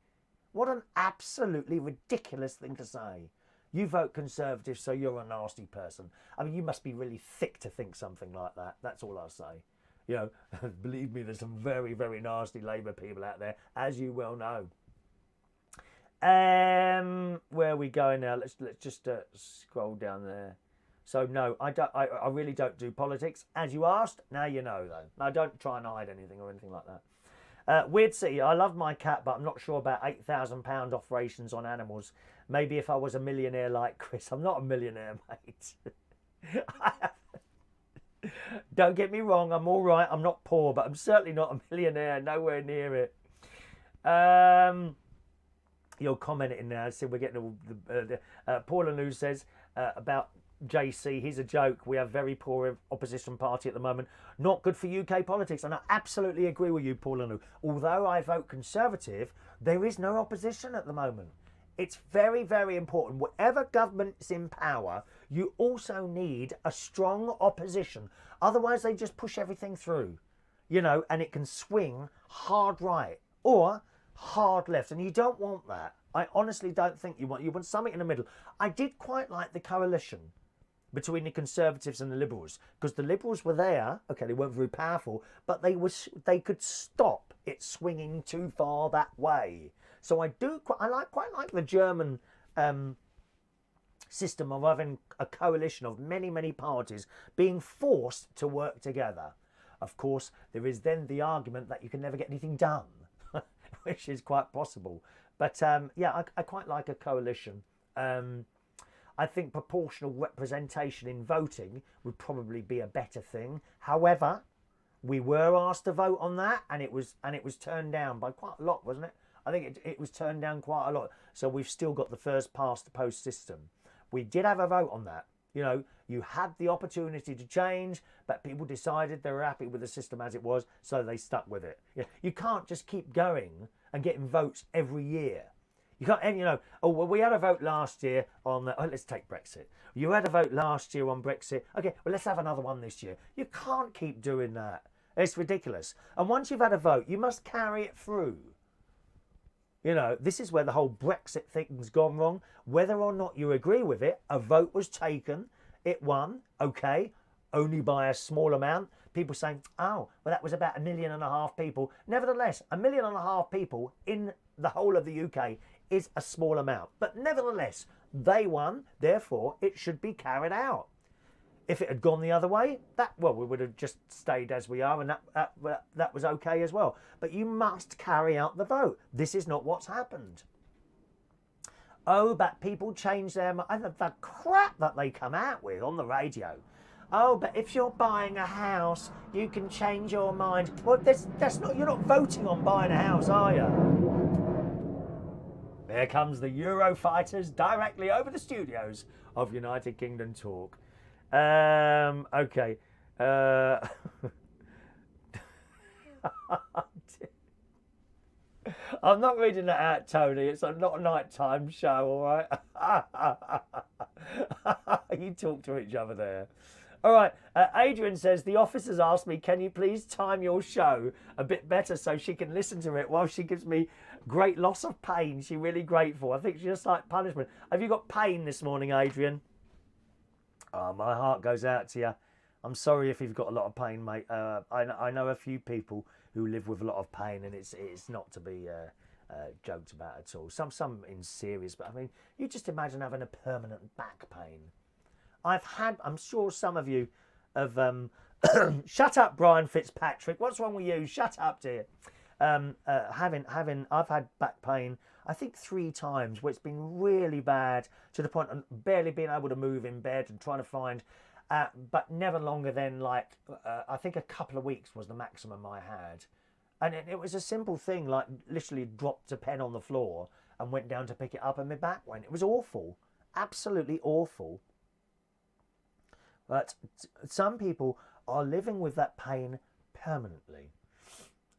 What an absolutely ridiculous thing to say. You vote Conservative, so you're a nasty person. I mean, you must be really thick to think something like that. That's all I'll say. You know, believe me, there's some very, very nasty Labour people out there, as you well know. Where are we going now? Let's just scroll down there. So no, I really don't do politics. As you asked, now you know though. I don't try and hide anything or anything like that. Weird City, I love my cat, but I'm not sure about £8,000 off rations on animals. Maybe if I was a millionaire like Chris. I'm not a millionaire, mate. Don't get me wrong, I'm all right. I'm not poor, but I'm certainly not a millionaire. Nowhere near it. You're commenting now. So we're getting all the Paula News says about JC, he's a joke. We have very poor opposition party at the moment. Not good for UK politics. And I absolutely agree with you, Paula News. Although I vote Conservative, there is no opposition at the moment. It's very, very important. Whatever government's in power, you also need a strong opposition. Otherwise, they just push everything through, you know, and it can swing hard right or hard left. And you don't want that. I honestly don't think you want something in the middle. I did quite like the coalition between the Conservatives and the Liberals, because the Liberals were there. Okay, they weren't very powerful, but they could stop it swinging too far that way. So I quite like the German system of having a coalition of many, many parties being forced to work together. Of course, there is then the argument that you can never get anything done, which is quite possible. But yeah, I quite like a coalition. I think proportional representation in voting would probably be a better thing. However, we were asked to vote on that, and it was turned down by quite a lot, wasn't it? I think it was turned down quite a lot. So we've still got the first past the post system. We did have a vote on that. You know, you had the opportunity to change, but people decided they were happy with the system as it was, so they stuck with it. You can't just keep going and getting votes every year. You can't, and you know, oh, well, we had a vote last year on, let's take Brexit. You had a vote last year on Brexit. Okay, well, let's have another one this year. You can't keep doing that. It's ridiculous. And once you've had a vote, you must carry it through. You know, this is where the whole Brexit thing's gone wrong. Whether or not you agree with it, a vote was taken. It won, okay, only by a small amount. People saying, oh, well, that was about 1.5 million people. Nevertheless, 1.5 million people in the whole of the UK is a small amount. But nevertheless, they won. Therefore, it should be carried out. If it had gone the other way, we would have just stayed as we are, and that was okay as well. But you must carry out the vote. This is not what's happened. Oh, but people change their mind. The crap that they come out with on the radio. Oh, but if you're buying a house, you can change your mind. Well, that's not. You're not voting on buying a house, are you? There comes the Eurofighters directly over the studios of United Kingdom Talk. Okay. I'm not reading that out, Tony. It's not a nighttime show, all right? You talk to each other there. All right. Adrian says, the officers asked me, can you please time your show a bit better so she can listen to it while she gives me great loss of pain? She's really grateful. I think she just like punishment. Have you got pain this morning, Adrian? Oh, my heart goes out to you. I'm sorry if you've got a lot of pain, mate. I know a few people who live with a lot of pain, and it's not to be joked about at all. Some in serious, but I mean, you just imagine having a permanent back pain. I'm sure some of you have. Shut up, Brian Fitzpatrick. What's wrong with you? Shut up, dear. I've had back pain, I think 3 times, where it's been really bad to the point of barely being able to move in bed and trying to find, but never longer than I think a couple of weeks was the maximum I had. And it was a simple thing, like literally dropped a pen on the floor and went down to pick it up and my back went. It was awful, absolutely awful. But some people are living with that pain permanently.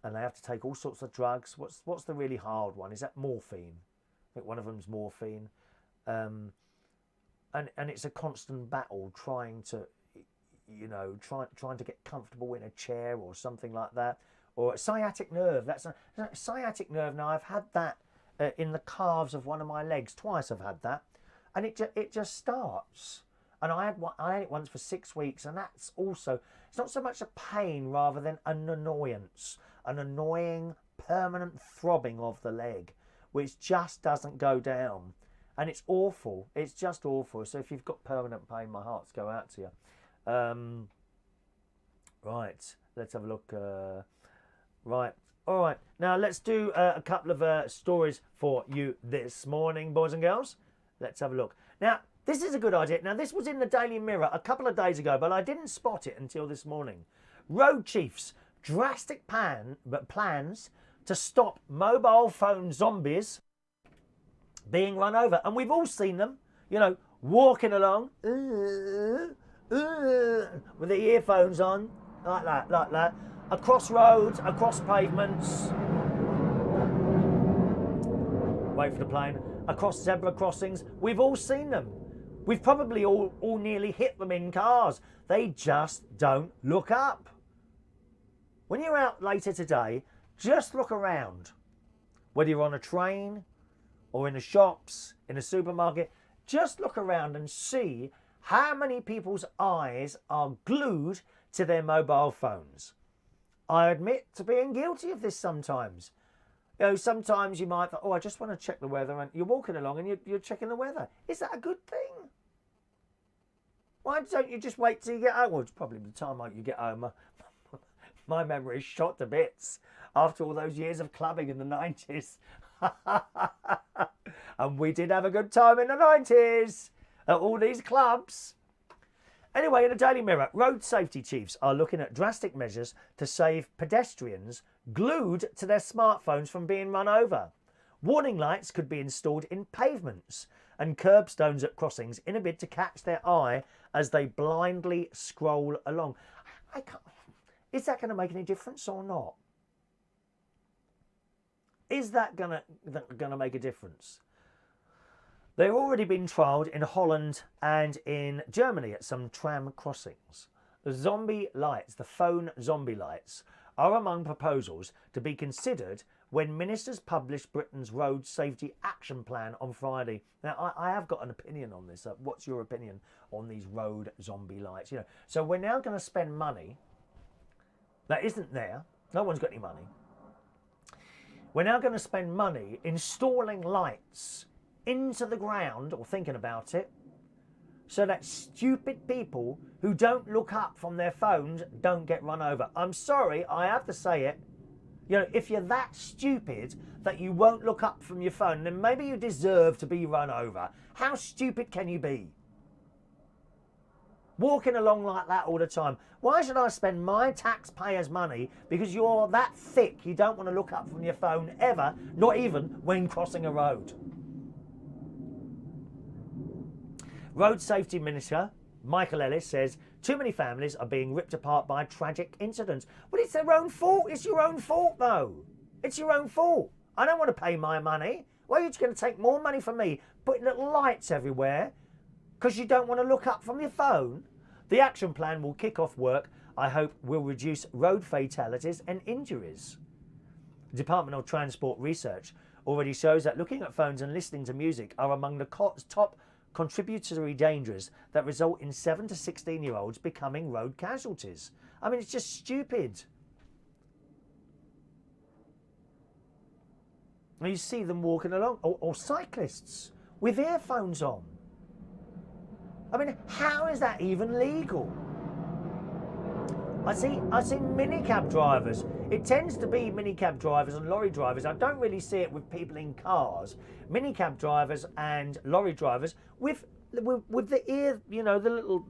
And they have to take all sorts of drugs. What's the really hard one? Is that morphine? I think one of them's morphine. And it's a constant battle trying to, trying to get comfortable in a chair or something like that. Or a sciatic nerve. That's a sciatic nerve. Now, I've had that in the calves of one of my legs. Twice I've had that. And it just starts. And I had it once for 6 weeks. And that's also, it's not so much a pain rather than an annoyance. An annoying, permanent throbbing of the leg, which just doesn't go down. And it's awful. It's just awful. So if you've got permanent pain, my hearts go out to you. Right, let's have a look. Right, all right. Now let's do a couple of stories for you this morning, boys and girls. Let's have a look. Now, this is a good idea. Now, this was in the Daily Mirror a couple of days ago, but I didn't spot it until this morning. Road chiefs, drastic plans to stop mobile phone zombies being run over. And we've all seen them, walking along with the earphones on, like that, across roads, across pavements, wait for the plane, across zebra crossings. We've all seen them. We've probably all nearly hit them in cars. They just don't look up. When you're out later today, just look around. Whether you're on a train or in the shops, in a supermarket, just look around and see how many people's eyes are glued to their mobile phones. I admit to being guilty of this sometimes. Sometimes you might think, I just want to check the weather, and you're walking along and you're checking the weather. Is that a good thing? Why don't you just wait till you get home? Well, it's probably the time you get home. My memory is shot to bits after all those years of clubbing in the 90s. And we did have a good time in the 90s at all these clubs. Anyway, in the Daily Mirror, road safety chiefs are looking at drastic measures to save pedestrians glued to their smartphones from being run over. Warning lights could be installed in pavements and curbstones at crossings in a bid to catch their eye as they blindly scroll along. Is that going to make any difference or not? Is that going to make a difference? They've already been trialled in Holland and in Germany at some tram crossings. The zombie lights, the phone zombie lights, are among proposals to be considered when ministers publish Britain's Road Safety Action Plan on Friday. Now, I have got an opinion on this. What's your opinion on these road zombie lights? So we're now going to spend money that isn't there. No one's got any money. We're now going to spend money installing lights into the ground, or thinking about it, so that stupid people who don't look up from their phones don't get run over. I'm sorry, I have to say it. If you're that stupid that you won't look up from your phone, then maybe you deserve to be run over. How stupid can you be? Walking along like that all the time. Why should I spend my taxpayers' money because you're that thick you don't want to look up from your phone ever, not even when crossing a road? Road Safety Minister Michael Ellis says too many families are being ripped apart by tragic incidents. But it's their own fault. It's your own fault, though. It's your own fault. I don't want to pay my money. Why are you going to take more money from me, putting little lights everywhere, because you don't want to look up from your phone? The action plan will kick off work, I hope will reduce road fatalities and injuries. The Department of Transport research already shows that looking at phones and listening to music are among the top contributory dangers that result in 7 to 16-year-olds becoming road casualties. I mean, it's just stupid. And you see them walking along, or cyclists with earphones on. I mean, how is that even legal? I see minicab drivers. It tends to be minicab drivers and lorry drivers. I don't really see it with people in cars. Minicab drivers and lorry drivers with the ear, you know, the little.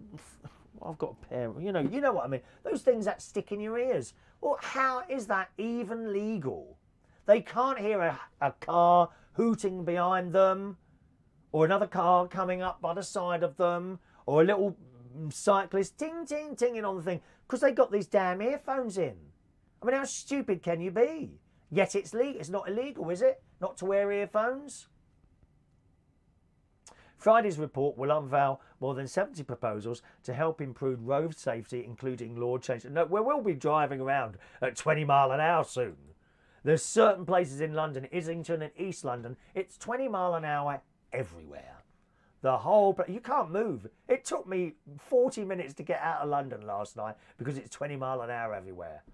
I've got a pair. You know what I mean. Those things that stick in your ears. Well, how is that even legal? They can't hear a car hooting behind them, or another car coming up by the side of them, or a little cyclist ting-ting-tinging on the thing, because they got these damn earphones in. I mean, how stupid can you be? Yet it's legal. It's not illegal, is it? Not to wear earphones? Friday's report will unveil more than 70 proposals to help improve road safety, including law change. No, we will be driving around at 20 mile an hour soon. There's certain places in London, Islington and East London, it's 20 mile an hour everywhere. The whole, you can't move. It took me 40 minutes to get out of London last night because it's 20 mile an hour everywhere.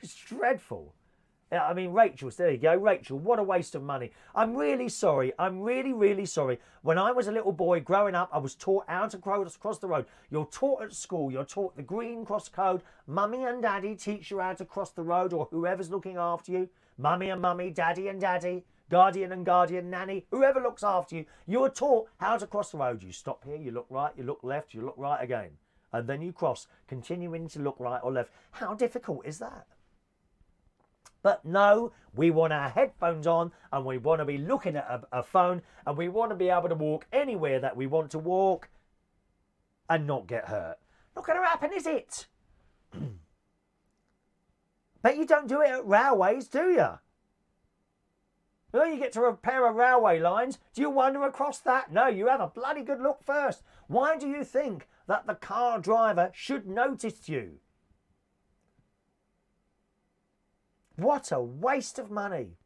It's dreadful. I mean, Rachel, there you go. Rachel, what a waste of money. I'm really sorry. I'm really, really sorry. When I was a little boy growing up, I was taught how to cross the road. You're taught at school. You're taught the green cross code. Mummy and daddy teach you how to cross the road, or whoever's looking after you. Mummy and mummy, daddy and daddy, guardian and guardian, nanny, whoever looks after you. You're taught how to cross the road. You stop here, you look right, you look left, you look right again. And then you cross, continuing to look right or left. How difficult is that? But no, we want our headphones on and we want to be looking at a phone, and we want to be able to walk anywhere that we want to walk and not get hurt. Not going to happen, is it? Bet you don't do it at railways, do you? When you get to repair a railway lines, do you wander across that? No, you have a bloody good look first. Why do you think that the car driver should notice you? What a waste of money.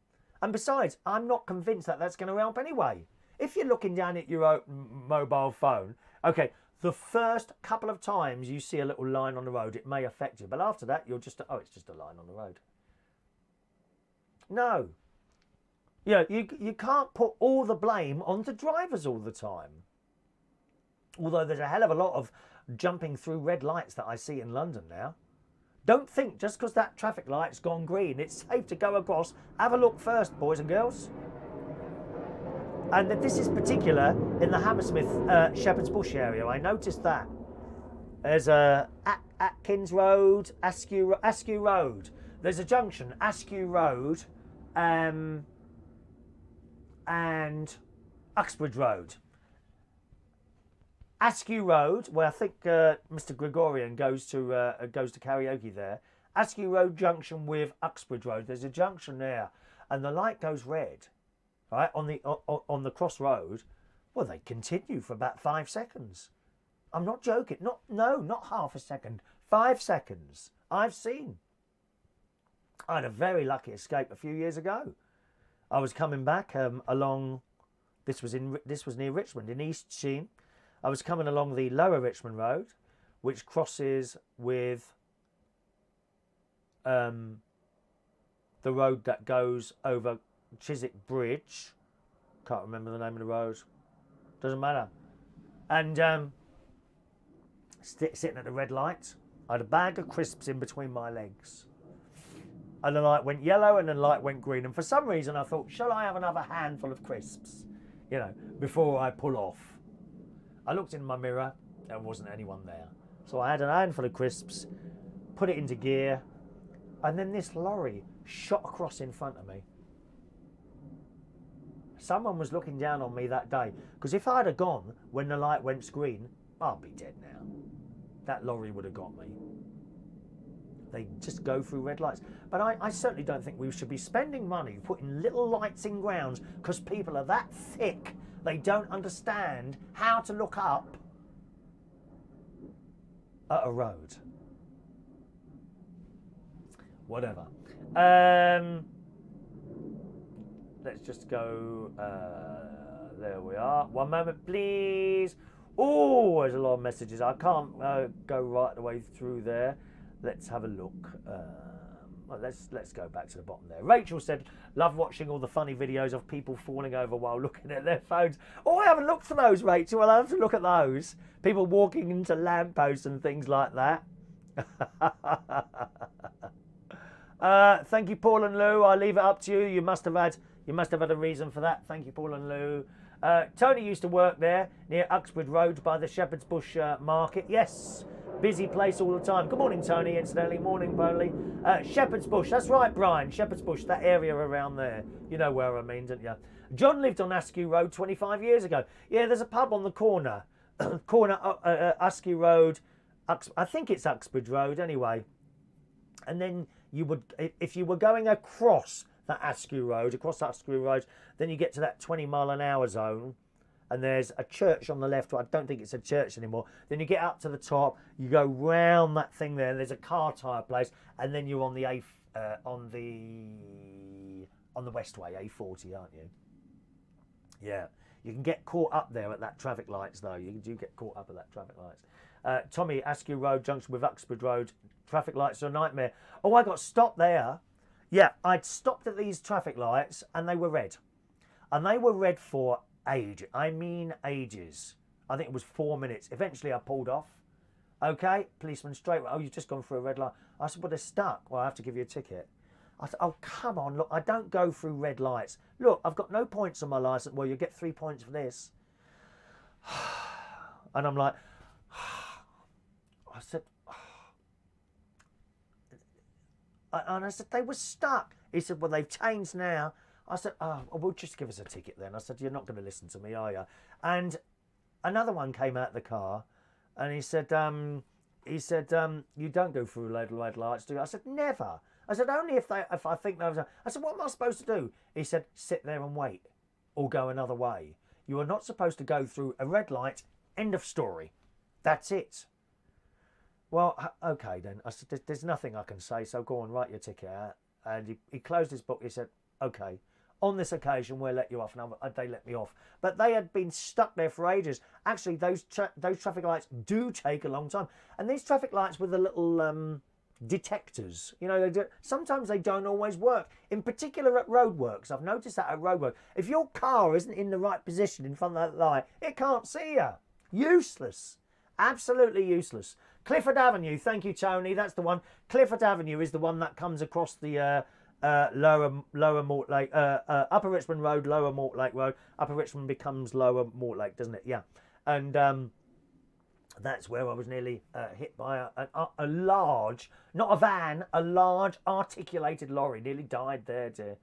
And besides, I'm not convinced that that's going to help anyway. If you're looking down at your mobile phone, okay, the first couple of times you see a little line on the road, it may affect you. But after that, you're just, oh, it's just a line on the road. No. You know, you can't put all the blame on the drivers all the time. Although there's a hell of a lot of jumping through red lights that I see in London now. Don't think just because that traffic light's gone green, it's safe to go across. Have a look first, boys and girls. And this is particular in the Hammersmith Shepherd's Bush area. I noticed that. There's Atkins Road, Askew Road. There's a junction, Askew Road and Uxbridge Road. Askew Road, where I think Mr. Gregorian goes to karaoke there. Askew Road junction with Uxbridge Road. There's a junction there, and the light goes red, right on the crossroad. Well, they continue for about 5 seconds. I'm not joking. Not half a second. 5 seconds. I've seen. I had a very lucky escape a few years ago. I was coming back along. This was near Richmond in East Sheen. I was coming along the Lower Richmond Road, which crosses with the road that goes over Chiswick Bridge. Can't remember the name of the road. Doesn't matter. And sitting at the red light, I had a bag of crisps in between my legs. And the light went yellow and the light went green. And for some reason I thought, shall I have another handful of crisps, you know, before I pull off? I looked in my mirror, there wasn't anyone there. So I had a handful of crisps, put it into gear, and then this lorry shot across in front of me. Someone was looking down on me that day, because if I'd have gone when the light went green, I'll be dead now. That lorry would have got me. They just go through red lights. But I certainly don't think we should be spending money putting little lights in grounds because people are that thick. They don't understand how to look up at a road. Whatever. Let's just go There we are. One moment, please. Oh, there's a lot of messages. I can't go right the way through there. Let's have a look. Well, let's go back to the bottom there. Rachel said, love watching all the funny videos of people falling over while looking at their phones. Oh, I haven't looked for those, Rachel. I'll have to look at those. People walking into lampposts and things like that. Thank you, Paul and Lou. I'll leave it up to you. You must have had a reason for that. Thank you, Paul and Lou. Tony used to work there near Uxbridge Road by the Shepherd's Bush Market. Yes, busy place all the time. Good morning, Tony. Incidentally, morning, Bowley. Shepherd's Bush. That's right, Brian. Shepherd's Bush, that area around there. You know where I mean, don't you? John lived on Askew Road 25 years ago. Yeah, there's a pub on the corner. Askew Road. I think it's Uxbridge Road anyway. And then you would, if you were going across that Askew Road, then you get to that 20-mile-an-hour zone, and there's a church on the left. Well, I don't think it's a church anymore. Then you get up to the top, you go round that thing there, and there's a car tyre place, and then you're on the on the Westway A40, aren't you? Yeah, you can get caught up there at that traffic lights, though. You do get caught up at that traffic lights. Tommy, Askew Road junction with Uxbridge Road, traffic lights are a nightmare. Oh, I got stopped there. Yeah, I'd stopped at these traffic lights and they were red. And they were red for ages. I mean ages. I think it was 4 minutes. Eventually I pulled off. Okay, policeman straight. Oh, you've just gone through a red light. I said, well, they're stuck. Well, I have to give you a ticket. I said, oh, come on, look, I don't go through red lights. Look, I've got no points on my licence. Well, you'll get 3 points for this. And I'm like, I said, and I said, they were stuck. He said, well, they've changed now. I said, oh, well, just give us a ticket then. I said, you're not going to listen to me, are you? And another one came out of the car, and he said, you don't go through red lights, do you? I said, never. I said, only if I think there was a... I said, what am I supposed to do? He said, sit there and wait, or go another way. You are not supposed to go through a red light. End of story. That's it. Well, okay then. I said, there's nothing I can say, so go on, write your ticket out. And he closed his book. He said, okay, on this occasion, we'll let you off. And they let me off. But they had been stuck there for ages. Actually, those traffic lights do take a long time. And these traffic lights with the little detectors, you know, sometimes they don't always work. In particular at roadworks. I've noticed that at roadwork. If your car isn't in the right position in front of that light, it can't see you. Useless. Absolutely useless. Clifford Avenue, thank you, Tony. That's the one. Clifford Avenue is the one that comes across the Lower Mortlake, Upper Richmond Road, Lower Mortlake Road. Upper Richmond becomes Lower Mortlake, doesn't it? Yeah. And that's where I was nearly hit by a large, not a van, a large articulated lorry. Nearly died there, dear.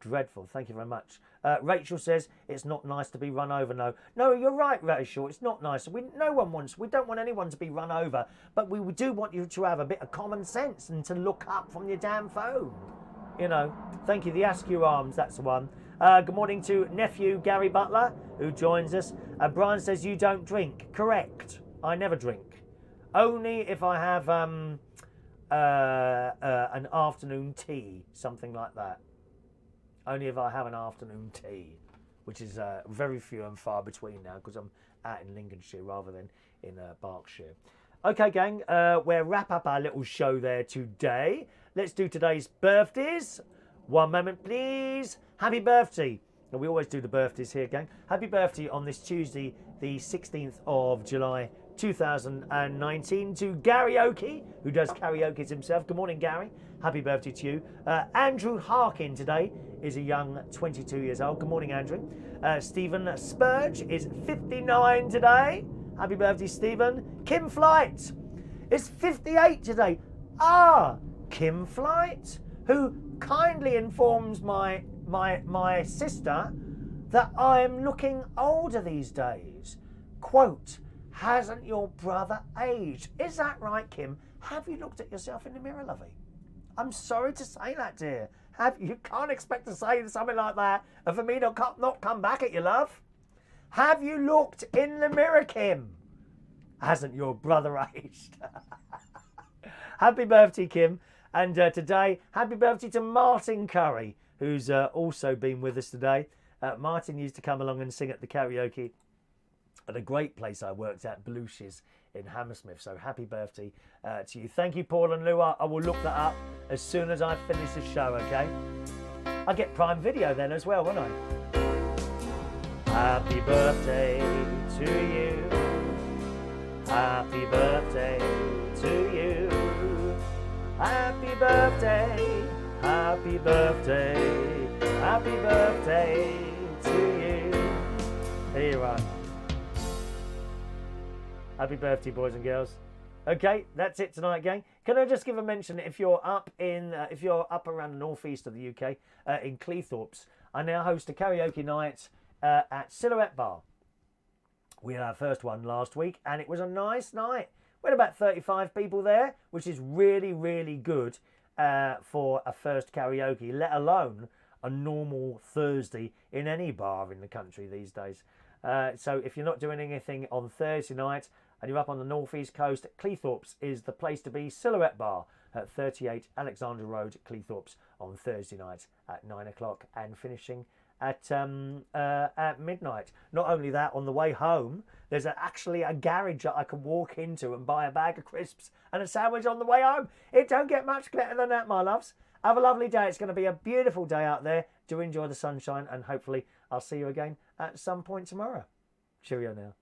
Dreadful. Thank you very much. Rachel says it's not nice to be run over. No, you're right, Rachel. It's not nice. We don't want anyone to be run over, but we do want you to have a bit of common sense and to look up from your damn phone. You know. Thank you. The Askew Arms. That's the one. Good morning to nephew Gary Butler, who joins us. Brian says you don't drink. Correct. I never drink. Only if I have an afternoon tea, something like that. Only if I have an afternoon tea, which is very few and far between now because I'm out in Lincolnshire rather than in Berkshire. Okay, gang, we'll wrap up our little show there today. Let's do today's birthdays. One moment, please. Happy birthday. And we always do the birthdays here, gang. Happy birthday on this Tuesday, the 16th of July, 2019 to Gary Oakey, who does karaoke himself. Good morning, Gary. Happy birthday to you. Andrew Harkin today is a young 22 years old. Good morning, Andrew. Stephen Spurge is 59 today. Happy birthday, Stephen. Kim Flight is 58 today. Kim Flight, who kindly informs my sister that I am looking older these days. Quote, hasn't your brother aged? Is that right, Kim? Have you looked at yourself in the mirror, lovey? I'm sorry to say that, dear. You can't expect to say something like that and for me not come back at you, love. Have you looked in the mirror, Kim? Hasn't your brother aged? Happy birthday, Kim. And today, happy birthday to Martin Curry, who's also been with us today. Martin used to come along and sing at the karaoke at a great place I worked at, Belushi's in Hammersmith. So happy birthday to you. Thank you, Paul and Lou. I will look that up as soon as I finish the show, okay? I get Prime Video then as well, won't I? Happy birthday to you. Happy birthday to you. Happy birthday. Happy birthday. Happy birthday to you. Here you are. Happy birthday, boys and girls. Okay, that's it tonight, gang. Can I just give a mention? If you're up around the northeast of the UK, in Cleethorpes, I now host a karaoke night at Silhouette Bar. We had our first one last week, and it was a nice night. We had about 35 people there, which is really, really good for a first karaoke, let alone a normal Thursday in any bar in the country these days. So if you're not doing anything on Thursday night and you're up on the northeast coast, Cleethorpes is the place to be. Silhouette Bar at 38 Alexandra Road, Cleethorpes, on Thursday night at 9 o'clock and finishing at midnight. Not only that, on the way home, there's actually a garage that I can walk into and buy a bag of crisps and a sandwich on the way home. It don't get much better than that, my loves. Have a lovely day. It's going to be a beautiful day out there. Do enjoy the sunshine, and hopefully I'll see you again at some point tomorrow. Cheerio now.